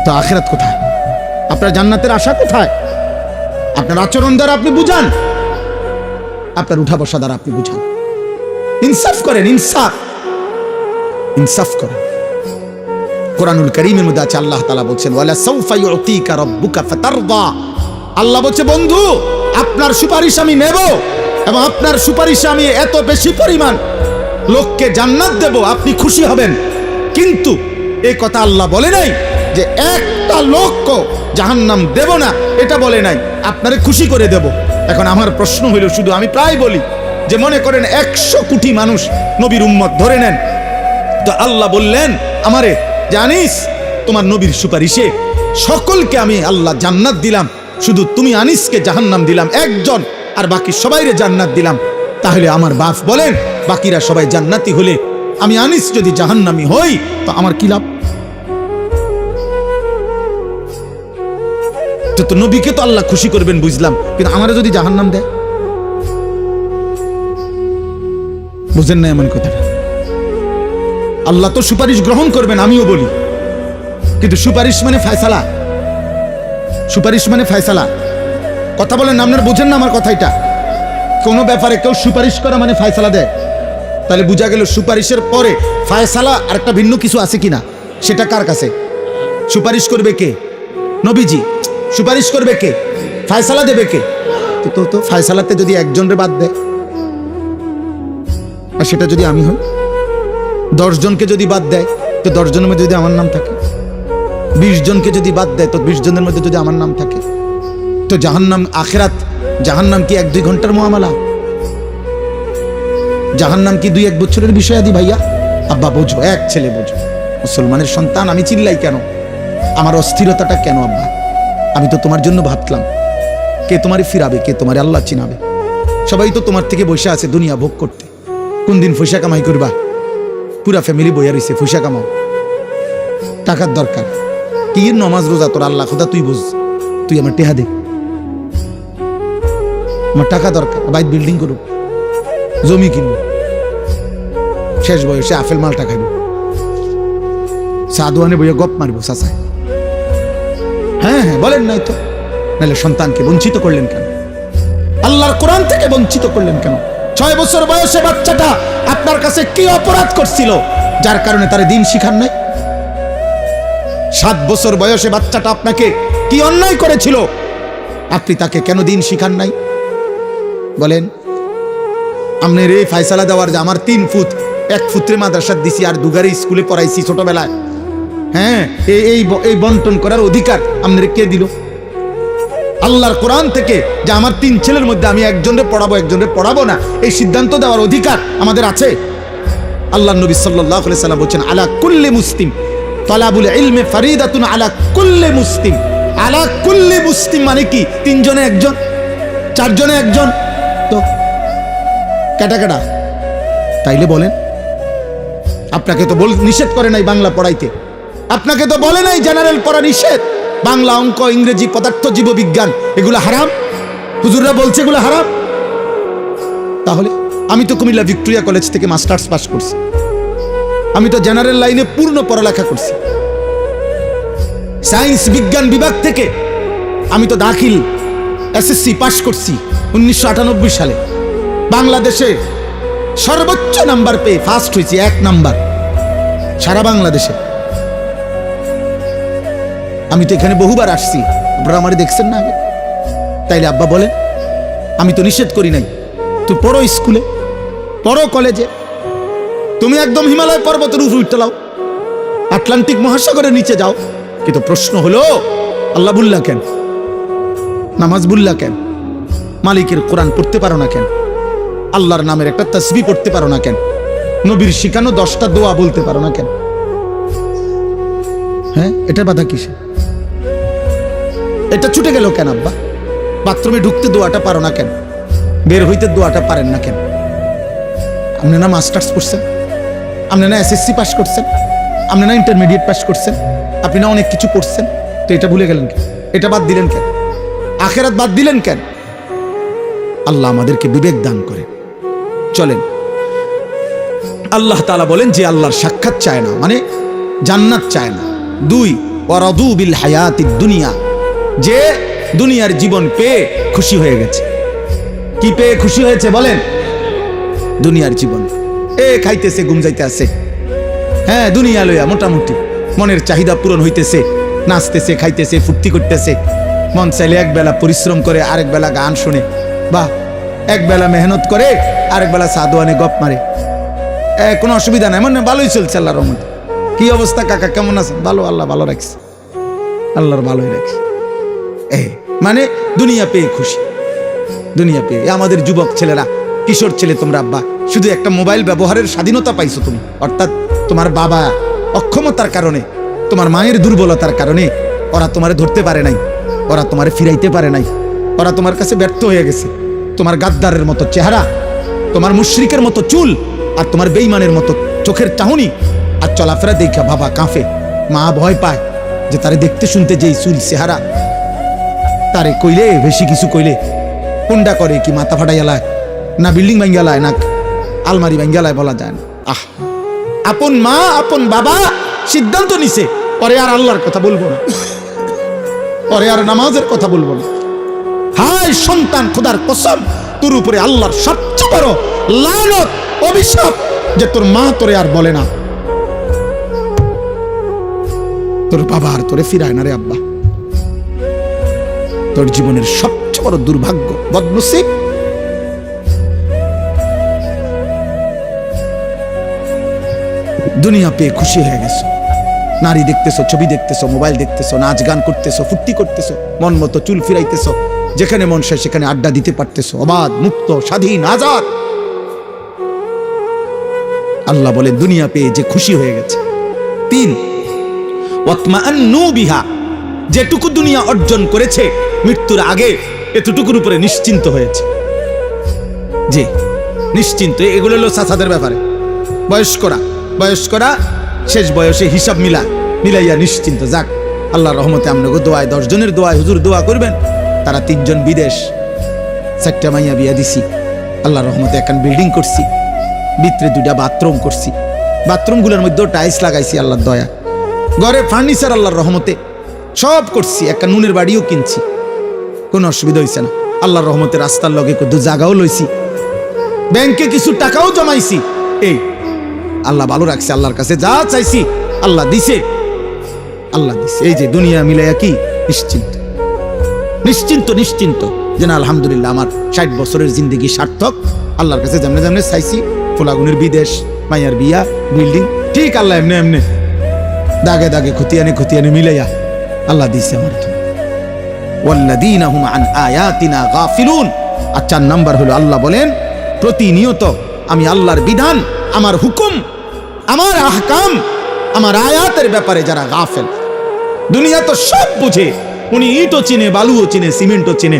তো আখিরাত কোথায়? আপনার জান্নাতের আশা কোথায়? আপনার আচরণ দ্বারা আপনি বুঝান, আপনার উঠা বসা দ্বারা আপনি বুঝান। ইনসাফ করেন, ইনসাফ ইনসাফ করেন। কোরআনুল কারীমের মধ্যে আছে আল্লাহ তাআলা বলছেন ওয়ালা সাউফা ইউতিকা রাব্বুকা ফাতারদা। আল্লাহ বলছে বন্ধু আপনার সুপারিশ আমি নেব এবং আপনার সুপারিশে আমি এত বেশি পরিমাণ লোককে জান্নাত দেব, আপনি খুশি হবেন। কিন্তু এই কথা আল্লাহ বলে নাই যে একটা লোককে জাহান্নাম দেব না, এটা বলে নাই, আপনারে খুশি করে দেব। এখন আমার প্রশ্ন হইল, শুধু আমি প্রায় বলি যে মনে করেন 100 কোটি মানুষ নবীর উম্মত ধরে নেন, তো আল্লাহ বললেন আমারে জানিস তোমার নবীর সুপারিশে সকলকে আমি আল্লাহ জান্নাত দিলাম, শুধু তুমি আনিসকে জাহান্নাম দিলাম একজন, আর বাকি সবাইরে জান্নাত দিলাম। তাহলে আমার বাপ বলেন বাকিরা সবাই জান্নাতি হলে আমি আনিস যদি জাহান্নামী হই তো আমার কি লাভ? তো নবীকে তো আল্লাহ খুশি করবেন বুঝলাম, কিন্তু আমারে যদি জাহান্নাম দেয়, বুঝেন না এমন কথাটা? আল্লাহ তো সুপারিশ গ্রহণ করবেন, আমিও বলি, কিন্তু সুপারিশ মানে ফায়সালা, সুপারিশ মানে ফায়সালা। কথা বলেন আপনারা বুঝেন না আমার কথাটা? কোনো ব্যাপারে কেউ সুপারিশ করা মানে ফায়সালা দেয়, তাহলে বোঝা গেল সুপারিশের পরে ফায়সালা আর একটা ভিন্ন কিছু আছে কিনা, সেটা কার কাছে? সুপারিশ করবে কে? নবীজি। সুপারিশ করবে কে? ফায়সালা দেবে কে? তো ফায়সালাতে যদি একজনের বাদ দেয়, আর সেটা যদি আমি হই, 10 জনকে যদি বাদ দেয় তো 10 জনের মধ্যে যদি আমার নাম থাকে, 20 জনকে যদি বাদ দেয় তো 20 জনের মধ্যে যদি আমার নাম থাকে, তো জাহান্নাম আখিরাত, জাহান্নাম কি 1-2 ঘন্টার মুআমালা? জাহান্নাম কি 2-1 বছরের বিষয়? আদি ভাইয়া আব্বা বোঝো, এক ছেলে বোঝো, মুসলমানের সন্তান, আমি চিল্লাই কেন? আমার অস্থিরতাটা কেন আব্বা? আমি তো তোমার জন্য ভাবলাম, কে তোমারে ফিরাবে, কে তোমারে আল্লাহ চিনাবে? সবাই তো তোমার থেকে বসে আছে দুনিয়া ভোগ করতে, কোন দিন পয়সা কামাই করবা? পুরা ফ্যামিলি বইয়া রয়েছে, পয়সা কামাও, টাকার দরকার কি? নমাজ রোজা তোর আল্লাহ খোদা তুই বুঝ, তুই আমার টেহা দে, আমার টাকা দরকার, বাইক বিল্ডিং করুক, জমি কিনবো, শেষ বয়সে আপেল মালটা খাইব, সাদওয়ানে বইয়া গপ মারবো চাচায়। হ্যাঁ বলেন নাই তো? নাহলে সন্তানকে বঞ্চিত করলেন কেন? আল্লাহর কোরআন থেকে বঞ্চিত করলেন কেন? 6 বছর বয়সে বাচ্চাটা আপনার কাছে কি অপরাধ করছিল যার কারণে তার দিন শিখান নাই? 7 বছর বয়সে বাচ্চাটা আপনাকে কি অন্যায় করেছিল, আপনি তাকে কেন দিন শিখান নাই? বলেন। আপনার এই ফায়সালা দেওয়ার যে আমার 3 ফুট, 1 ফুটরে মাদ্রাসা দিছি আর দুগারে স্কুলে পড়াইছি ছোটবেলায়, হ্যাঁ এই বন্টন করার অধিকার আপনার কে দিল? আল্লাহর কোরআন থেকে যে আমার 3 ছেলের মধ্যে আমি একজনের পড়াবো একজনের পড়াবো না, এই সিদ্ধান্ত দেওয়ার অধিকার আমাদের আছে। আল্লাহর নবী সাল্লাল্লাহু আলাইহি সাল্লাম বলেছেন আলা কুল্লি মুসলিম তালাবুল ইলমি ফরিদাতুন আলা কুল্লি মুসলিম। আলা কুল্লি মুসলিম মানে কি? 3 জনে একজন, 4 জনে একজন, তো কেটা? তাইলে বলেন, আপনাকে তো নিষেধ করে নাই বাংলা পড়াইতে, আপনাকে তো বলে নাই জেনারেল পড়া নিষেধ, বাংলা, অঙ্ক, ইংরেজি, পদার্থ, জীববিজ্ঞান এগুলো হারাম? হুজুররা বলছে এগুলো হারাম। তাহলে আমি তো কুমিল্লা ভিক্টোরিয়া কলেজ থেকে মাস্টার্স পাস করছি, আমি তো জেনারেল লাইনে পূর্ণ পড়ালেখা করছি, সায়েন্স বিজ্ঞান বিভাগ থেকে আমি তো দাখিল এসএসসি পাস করছি 1998 সালে। বাংলাদেশে সর্বোচ্চ নাম্বার পেয়ে ফার্স্ট হয়েছি, 1 নাম্বার সারা বাংলাদেশে। আমি তো এখানে বহুবার আসছি, আপনারা আমারে দেখছেন না আগে? তাইলে আব্বা বলেন, আমি তো নিষেধ করি নাই, তুই পড়ো স্কুলে, পড়ো কলেজে, তুমি একদম হিমালয় পর্বতের উপর উঠতে লাও, আটলান্টিক মহাসাগরের নিচে যাও। কিন্তু প্রশ্ন হলো আল্লাহ বুল্লা কেন? নামাজ বুল্লা কেন? মালিকের কোরআন পড়তে পারো না কেন? আল্লাহর নামের একটা তাসবিহ পড়তে পারো না কেন? নবীর শিখানো 10টা দোয়া বলতে পারো না কেন? হ্যাঁ, এটা বাধা কিসে? এটা ছুটে গেল কেন আব্বা? বাথরুমে ঢুকতে দোয়াটা পারো না কেন? বের হইতে দোয়াটা পারেন না কেন? আপনি না মাস্টার্স করছেন, আপনি না এসএসসি পাস করছেন, আপনি না ইন্টারমিডিয়েট পাস করছেন, আপনি না অনেক কিছু করছেন, তো এটা ভুলে গেলেন কেন? এটা বাদ দিলেন কেন? আখিরাত বাদ দিলেন কেন? আল্লাহ আমাদেরকে বিবেক দান করে। চলেন, আল্লাহ তাআলা বলেন যে আল্লাহর সাক্ষাৎ চায় না মানে জান্নাত চায় না। 2 ওয়ারাদু বিল হায়াতিদ দুনিয়া, যে দুনিয়ার জীবন পেয়ে খুশি হয়ে গেছে। কি পেয়ে খুশি হয়েছে বলেন? দুনিয়ার জীবন খাইতেছে, ঘুম যাইতে আছে, হ্যাঁ দুনিয়া লইয়া মোটামুটি মনের চাহিদা পূরণ হইতেছে, নাচতেছে, খাইতেছে, ফুর্তি করতেছে। মন চাইলে এক বেলা পরিশ্রম করে, আরেক বেলা গান শুনে, বা এক বেলা মেহনত করে, আরেক বেলা সাদওয়ানে গপ মারে। কোনো অসুবিধা নাই, মানে ভালোই চলছে আল্লাহর রহমতে। কি অবস্থা কাকা, কেমন আছেন? ভালো, আল্লাহ ভালো রাখছে, আল্লাহর ভালোই রাখছে। মানে দুনিয়া পেয়ে খুশি, দুনিয়া পেয়ে। আমাদের যুবক ছেলেরা, কিশোর ছেলে, তোমরা আব্বা শুধু একটা মোবাইল ব্যবহারের স্বাধীনতা পাইছো তুমি, অর্থাৎ তোমার বাবা অক্ষমতার কারণে, তোমার মায়ের দুর্বলতার কারণে ওরা তোমারে ধরতে পারে নাই, ওরা তোমারে ফিরাইতে পারে নাই, ওরা তোমার কাছে ব্যর্থ হয়ে গেছে। তোমার গাদ্দারের মতো চেহারা, তোমার মুশরিকের মতো চুল, আর তোমার বেঈমানের মতো চোখের চাহনি আর চলাফেরা দেখা বাবা কাঁপে, মা ভয় পায় যে তারে দেখতে শুনতে যেই চুল চেহারা, তারে কইলে বেশি কিছু কইলে কোনটা করে কি মাথা ফাটাইয়ালায়, না বিল্ডিং ভাঙ্গালায়, না আলমারি ভাঙ্গালায়, বলা যায় না। আপন মা আপন বাবা সিদ্ধান্ত নিছে পরে আর আল্লাহর কথা বলবো না, পরে আর নামাজের কথা বলবো না। হায় সন্তান, খোদার কসম, তোর উপরে আল্লাহর সবচেয়ে বড় লানত, অভিশাপ যে তোর মা তোরে আর বলে না, তোর বাবা আর তোরে ফিরায় না রে আব্বা। তোর জীবনের সবচেয়ে বড় দুর্ভাগ্য, বদনসিব। দুনিয়া পেয়ে খুশি হয়ে গেছো, নারী দেখতেছো, ছবি দেখতেছো, মোবাইল দেখতেছো, নাচ গান করতেছো, ফুর্তি করতেছো, মন মতো চুল ফিরাইতেছো, যেখানে মন চায় সেখানে আড্ডা দিতে পারতেছো, অবাধ, মুক্ত, স্বাধীন, আজাদ। আল্লাহ বলে দুনিয়া পেয়ে যে খুশি হয়ে গেছে। 3, ওয়াতমাআন্নু বিহা, যেটুকু দুনিয়া অর্জন করেছে মৃত্যুর আগে এতটুকুর উপরে নিশ্চিন্ত হয়েছে। জি নিশ্চিন্ত। এগুলো হলো চাচাদের ব্যাপারে। বয়স্করা শেষ বয়সে হিসাব মিলাইয়া নিশ্চিন্ত। যাক, আল্লাহর রহমতে আমনগো দোয়ায়, 10 জনের দোয়ায় হুজুর দোয়া করবেন, তারা 3 জন বিদেশ, 4টা মাইয়া বিয়া দিছি, আল্লাহর রহমতে একখান বিল্ডিং করছি, ভিতরে 2টা বাথরুম করছি, বাথরুমগুলোর মধ্যেও টাইলস লাগাইছি আল্লাহর দয়া, ঘরে ফার্নিচার আল্লাহর রহমতে সব করছি, একটা নুনের বাড়িও কিনছি, কোনো অসুবিধা হয়েছে না। আল্লাহর রহমতে রাস্তার লগে কত জায়গাও লইছি, ব্যাংকে কিছু টাকাও জমাইছি। এই আল্লাহ ভালো রাখছে, আল্লাহর কাছে যা চাইছি আল্লাহ দিছে, আল্লাহ দিছে। এই যে দুনিয়া মিলাইয়া কি নিশ্চিন্ত যেন আলহামদুলিল্লাহ আমার 60 বছরের জিন্দগি সার্থক। আল্লাহর কাছে যেমনে চাইছি, ফোলাগুনের বিদেশ, মাইয়ার বিয়া, বিল্ডিং, ঠিক আল্লাহ এমনি দাগে খতিয়ানে মিলাইয়া আল্লাহ দিছে আমার। ওয়াল্লাযীনা হুম আন আয়াতিনা গাফিলুন। আর 4 নাম্বার হলো আল্লাহ বলেন প্রতিনিয়ত আমি আল্লাহর বিধান, আমার হুকুম, আমার আহকাম, আমার আয়াতের ব্যাপারে যারা গাফেল। দুনিয়া তো সব বুঝে, উনি ইটও চিনে, বালুও চিনে, সিমেন্টও চিনে,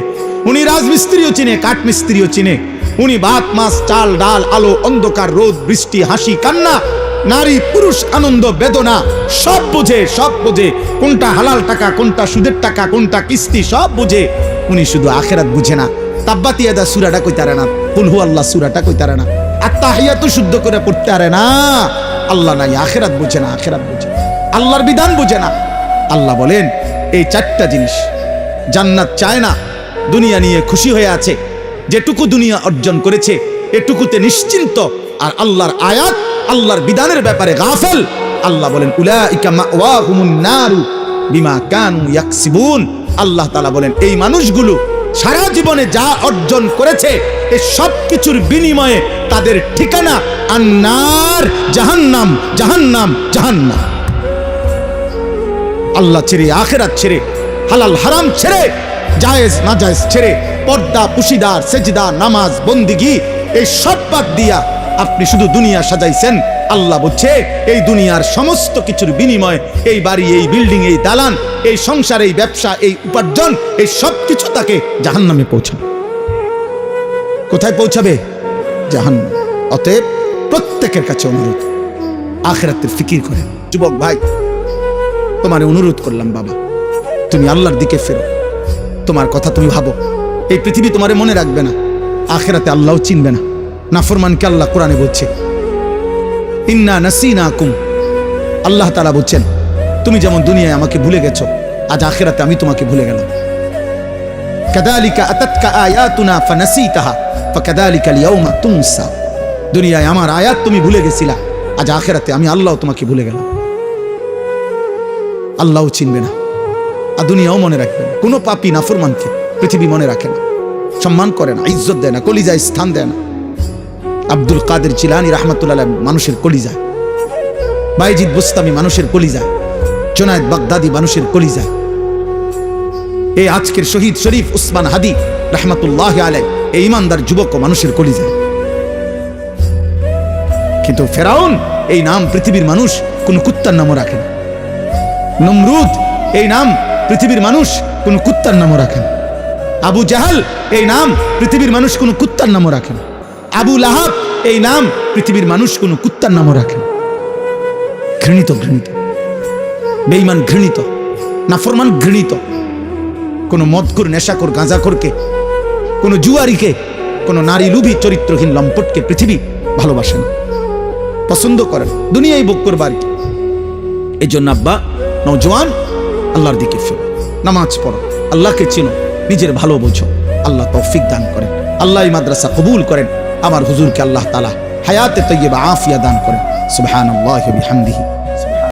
উনি রাজমিস্ত্রিও চিনে, কাঠমিস্ত্রিও চিনে, উনি ভাত মাছ চাল ডাল, আলো অন্ধকার, রোদ বৃষ্টি, হাসি কান্না, নারী পুরুষ, আনন্দ বেদনা সব বুঝে। কোনটা হালাল টাকা, কোনটা সুদের টাকা, কোনটা কিস্তি, সব বুঝে। উনি শুধু আখেরাত বুঝে না। তাব্বাতিয়াদা সূরাটা কইতারে না, কুল হু আল্লাহ সূরাটা কইতারে না, আত্তাহিয়াতু শুদ্ধ করে পড়তে পারে না। আল্লাহ নাই, আখেরাত বুঝে না, আল্লাহর বিধান বুঝে না। আল্লাহ বলেন এই 4টা জিনিস জান্নাত চায় না, দুনিয়া নিয়ে খুশি হয়ে আছে, যেটুকু দুনিয়া অর্জন করেছে এটুকুতে নিশ্চিন্ত, আর আল্লাহর আয়াত, আল্লাহর বিধানের ব্যাপারে গাফেল। আল্লাহ বলেন উলাইকা মাওয়াহুমুন নারু বিমা কানু ইয়াকসিবুন। আল্লাহ তাআলা বলেন এই মানুষগুলো সারা জীবনে যা অর্জন করেছে এই সব কিছুর বিনিময়ে তাদের ঠিকানা আন্নার, জাহান্নাম। আল্লাহ ছেড়ে, আখিরাত ছেড়ে, হালাল হারাম ছেড়ে, জায়েজ নাজায়েজ ছেড়ে, পর্দা পুশিদার, সেজদা, নামাজ, বন্দিগি এই সব বাদ দিয়া আপনি শুধু দুনিয়া সাজাইছেন। আল্লাহ বলছে এই দুনিয়ার সমস্ত কিছুর বিনিময়ে, এই বাড়ি, এই বিল্ডিং, এই দালান, এই সংসার, এই ব্যবসা, এই উপার্জন, এই সব কিছু তাকে জাহান্নামে পৌঁছাবে। কোথায় পৌঁছাবে? জাহান্নাম। অতএব প্রত্যেকের কাছে অনুরোধ, আখিরাতের ফিকির করেন। যুবক ভাই, তোমার অনুরোধ করলাম, বাবা তুমি আল্লাহর দিকে ফেরো, তোমার কথা তুমি ভাবো। এই পৃথিবী তোমারে মনে রাখবে না, আখিরাতে আল্লাহও চিনবে না। নাফরমানকে আল্লাহ কোরআনে বলছে ইন্না নাসিনাকুম। আল্লাহ তাআলা বলছেন তুমি যেমন দুনিয়ায় আমাকে ভুলে গেছো, আজ আখিরাতে আমি তোমাকে ভুলে গেলাম। কাযালিকা আতাতকা আয়াতুনা ফানাসিতাহা ফাকাযালিকা আল-ইয়াওমা তুনসা। দুনিয়ায় আমার আয়াত তুমি ভুলে গেছিলা, আজ আখিরাতে আমি আল্লাহ তোমাকে ভুলে গেলাম। আল্লাহও চিনবে না, আর দুনিয়াও মনে রাখবে না। কোনো পাপী নাফরমানকে পৃথিবী মনে রাখে না, সম্মান করে না, ইজ্জত দেয় না, কলিজায় স্থান দেয় না। আব্দুল কাদের জিলানী রাহমাতুল্লাহ আলাইহি মানুষের কলিজায়, বাইজিদ বুস্তামি মানুষের কলিজায়, জুনায়েদ বাগদাদি মানুষের কলিজায়, এই আজকের শহীদ শরীফ উসমান হাদি রাহমাতুল্লাহি আলাইহি এই ইমানদার যুবক মানুষের কলিজায়। কিন্তু ফেরাউন এই নাম পৃথিবীর মানুষ কোন কুত্তার নামও রাখে না। নমরুদ এই নাম পৃথিবীর মানুষ কোন কুত্তার নামও রাখে না। আবু জাহাল এই নাম পৃথিবীর মানুষ কোন কুত্তার নামও রাখে না। আবু লাহাব এই নাম পৃথিবীর মানুষ কোন কুত্তার নামও রাখে না। ঘৃণিত, ঘৃণিত, বেঈমান ঘৃণিত, নাফরমান ঘৃণিত। কোন মদখোর, নেশাখোর, গাঁজাখোরকে, কোন জুয়ারিকে, কোন নারী লুভী চরিত্রহীন লম্পটকে পৃথিবী ভালোবাসে না, পছন্দ করে না, দুনিয়ায় ভোগ করবার কি। এই জন্য আব্বা, নওজোয়ান, আল্লাহর দিকে ফিরো, নামাজ পড়ো, আল্লাহকে চিনো, নিজের ভালো বোঝো। আল্লাহ তৌফিক দান করেন, আল্লাহ এই মাদ্রাসা কবুল করেন। আমার হুজুরকে আল্লাহ তাআলা হায়াতে তৈয়বা আফিয়া দান করেন। সুবহানাল্লাহি ওয়া বিহামদিহি।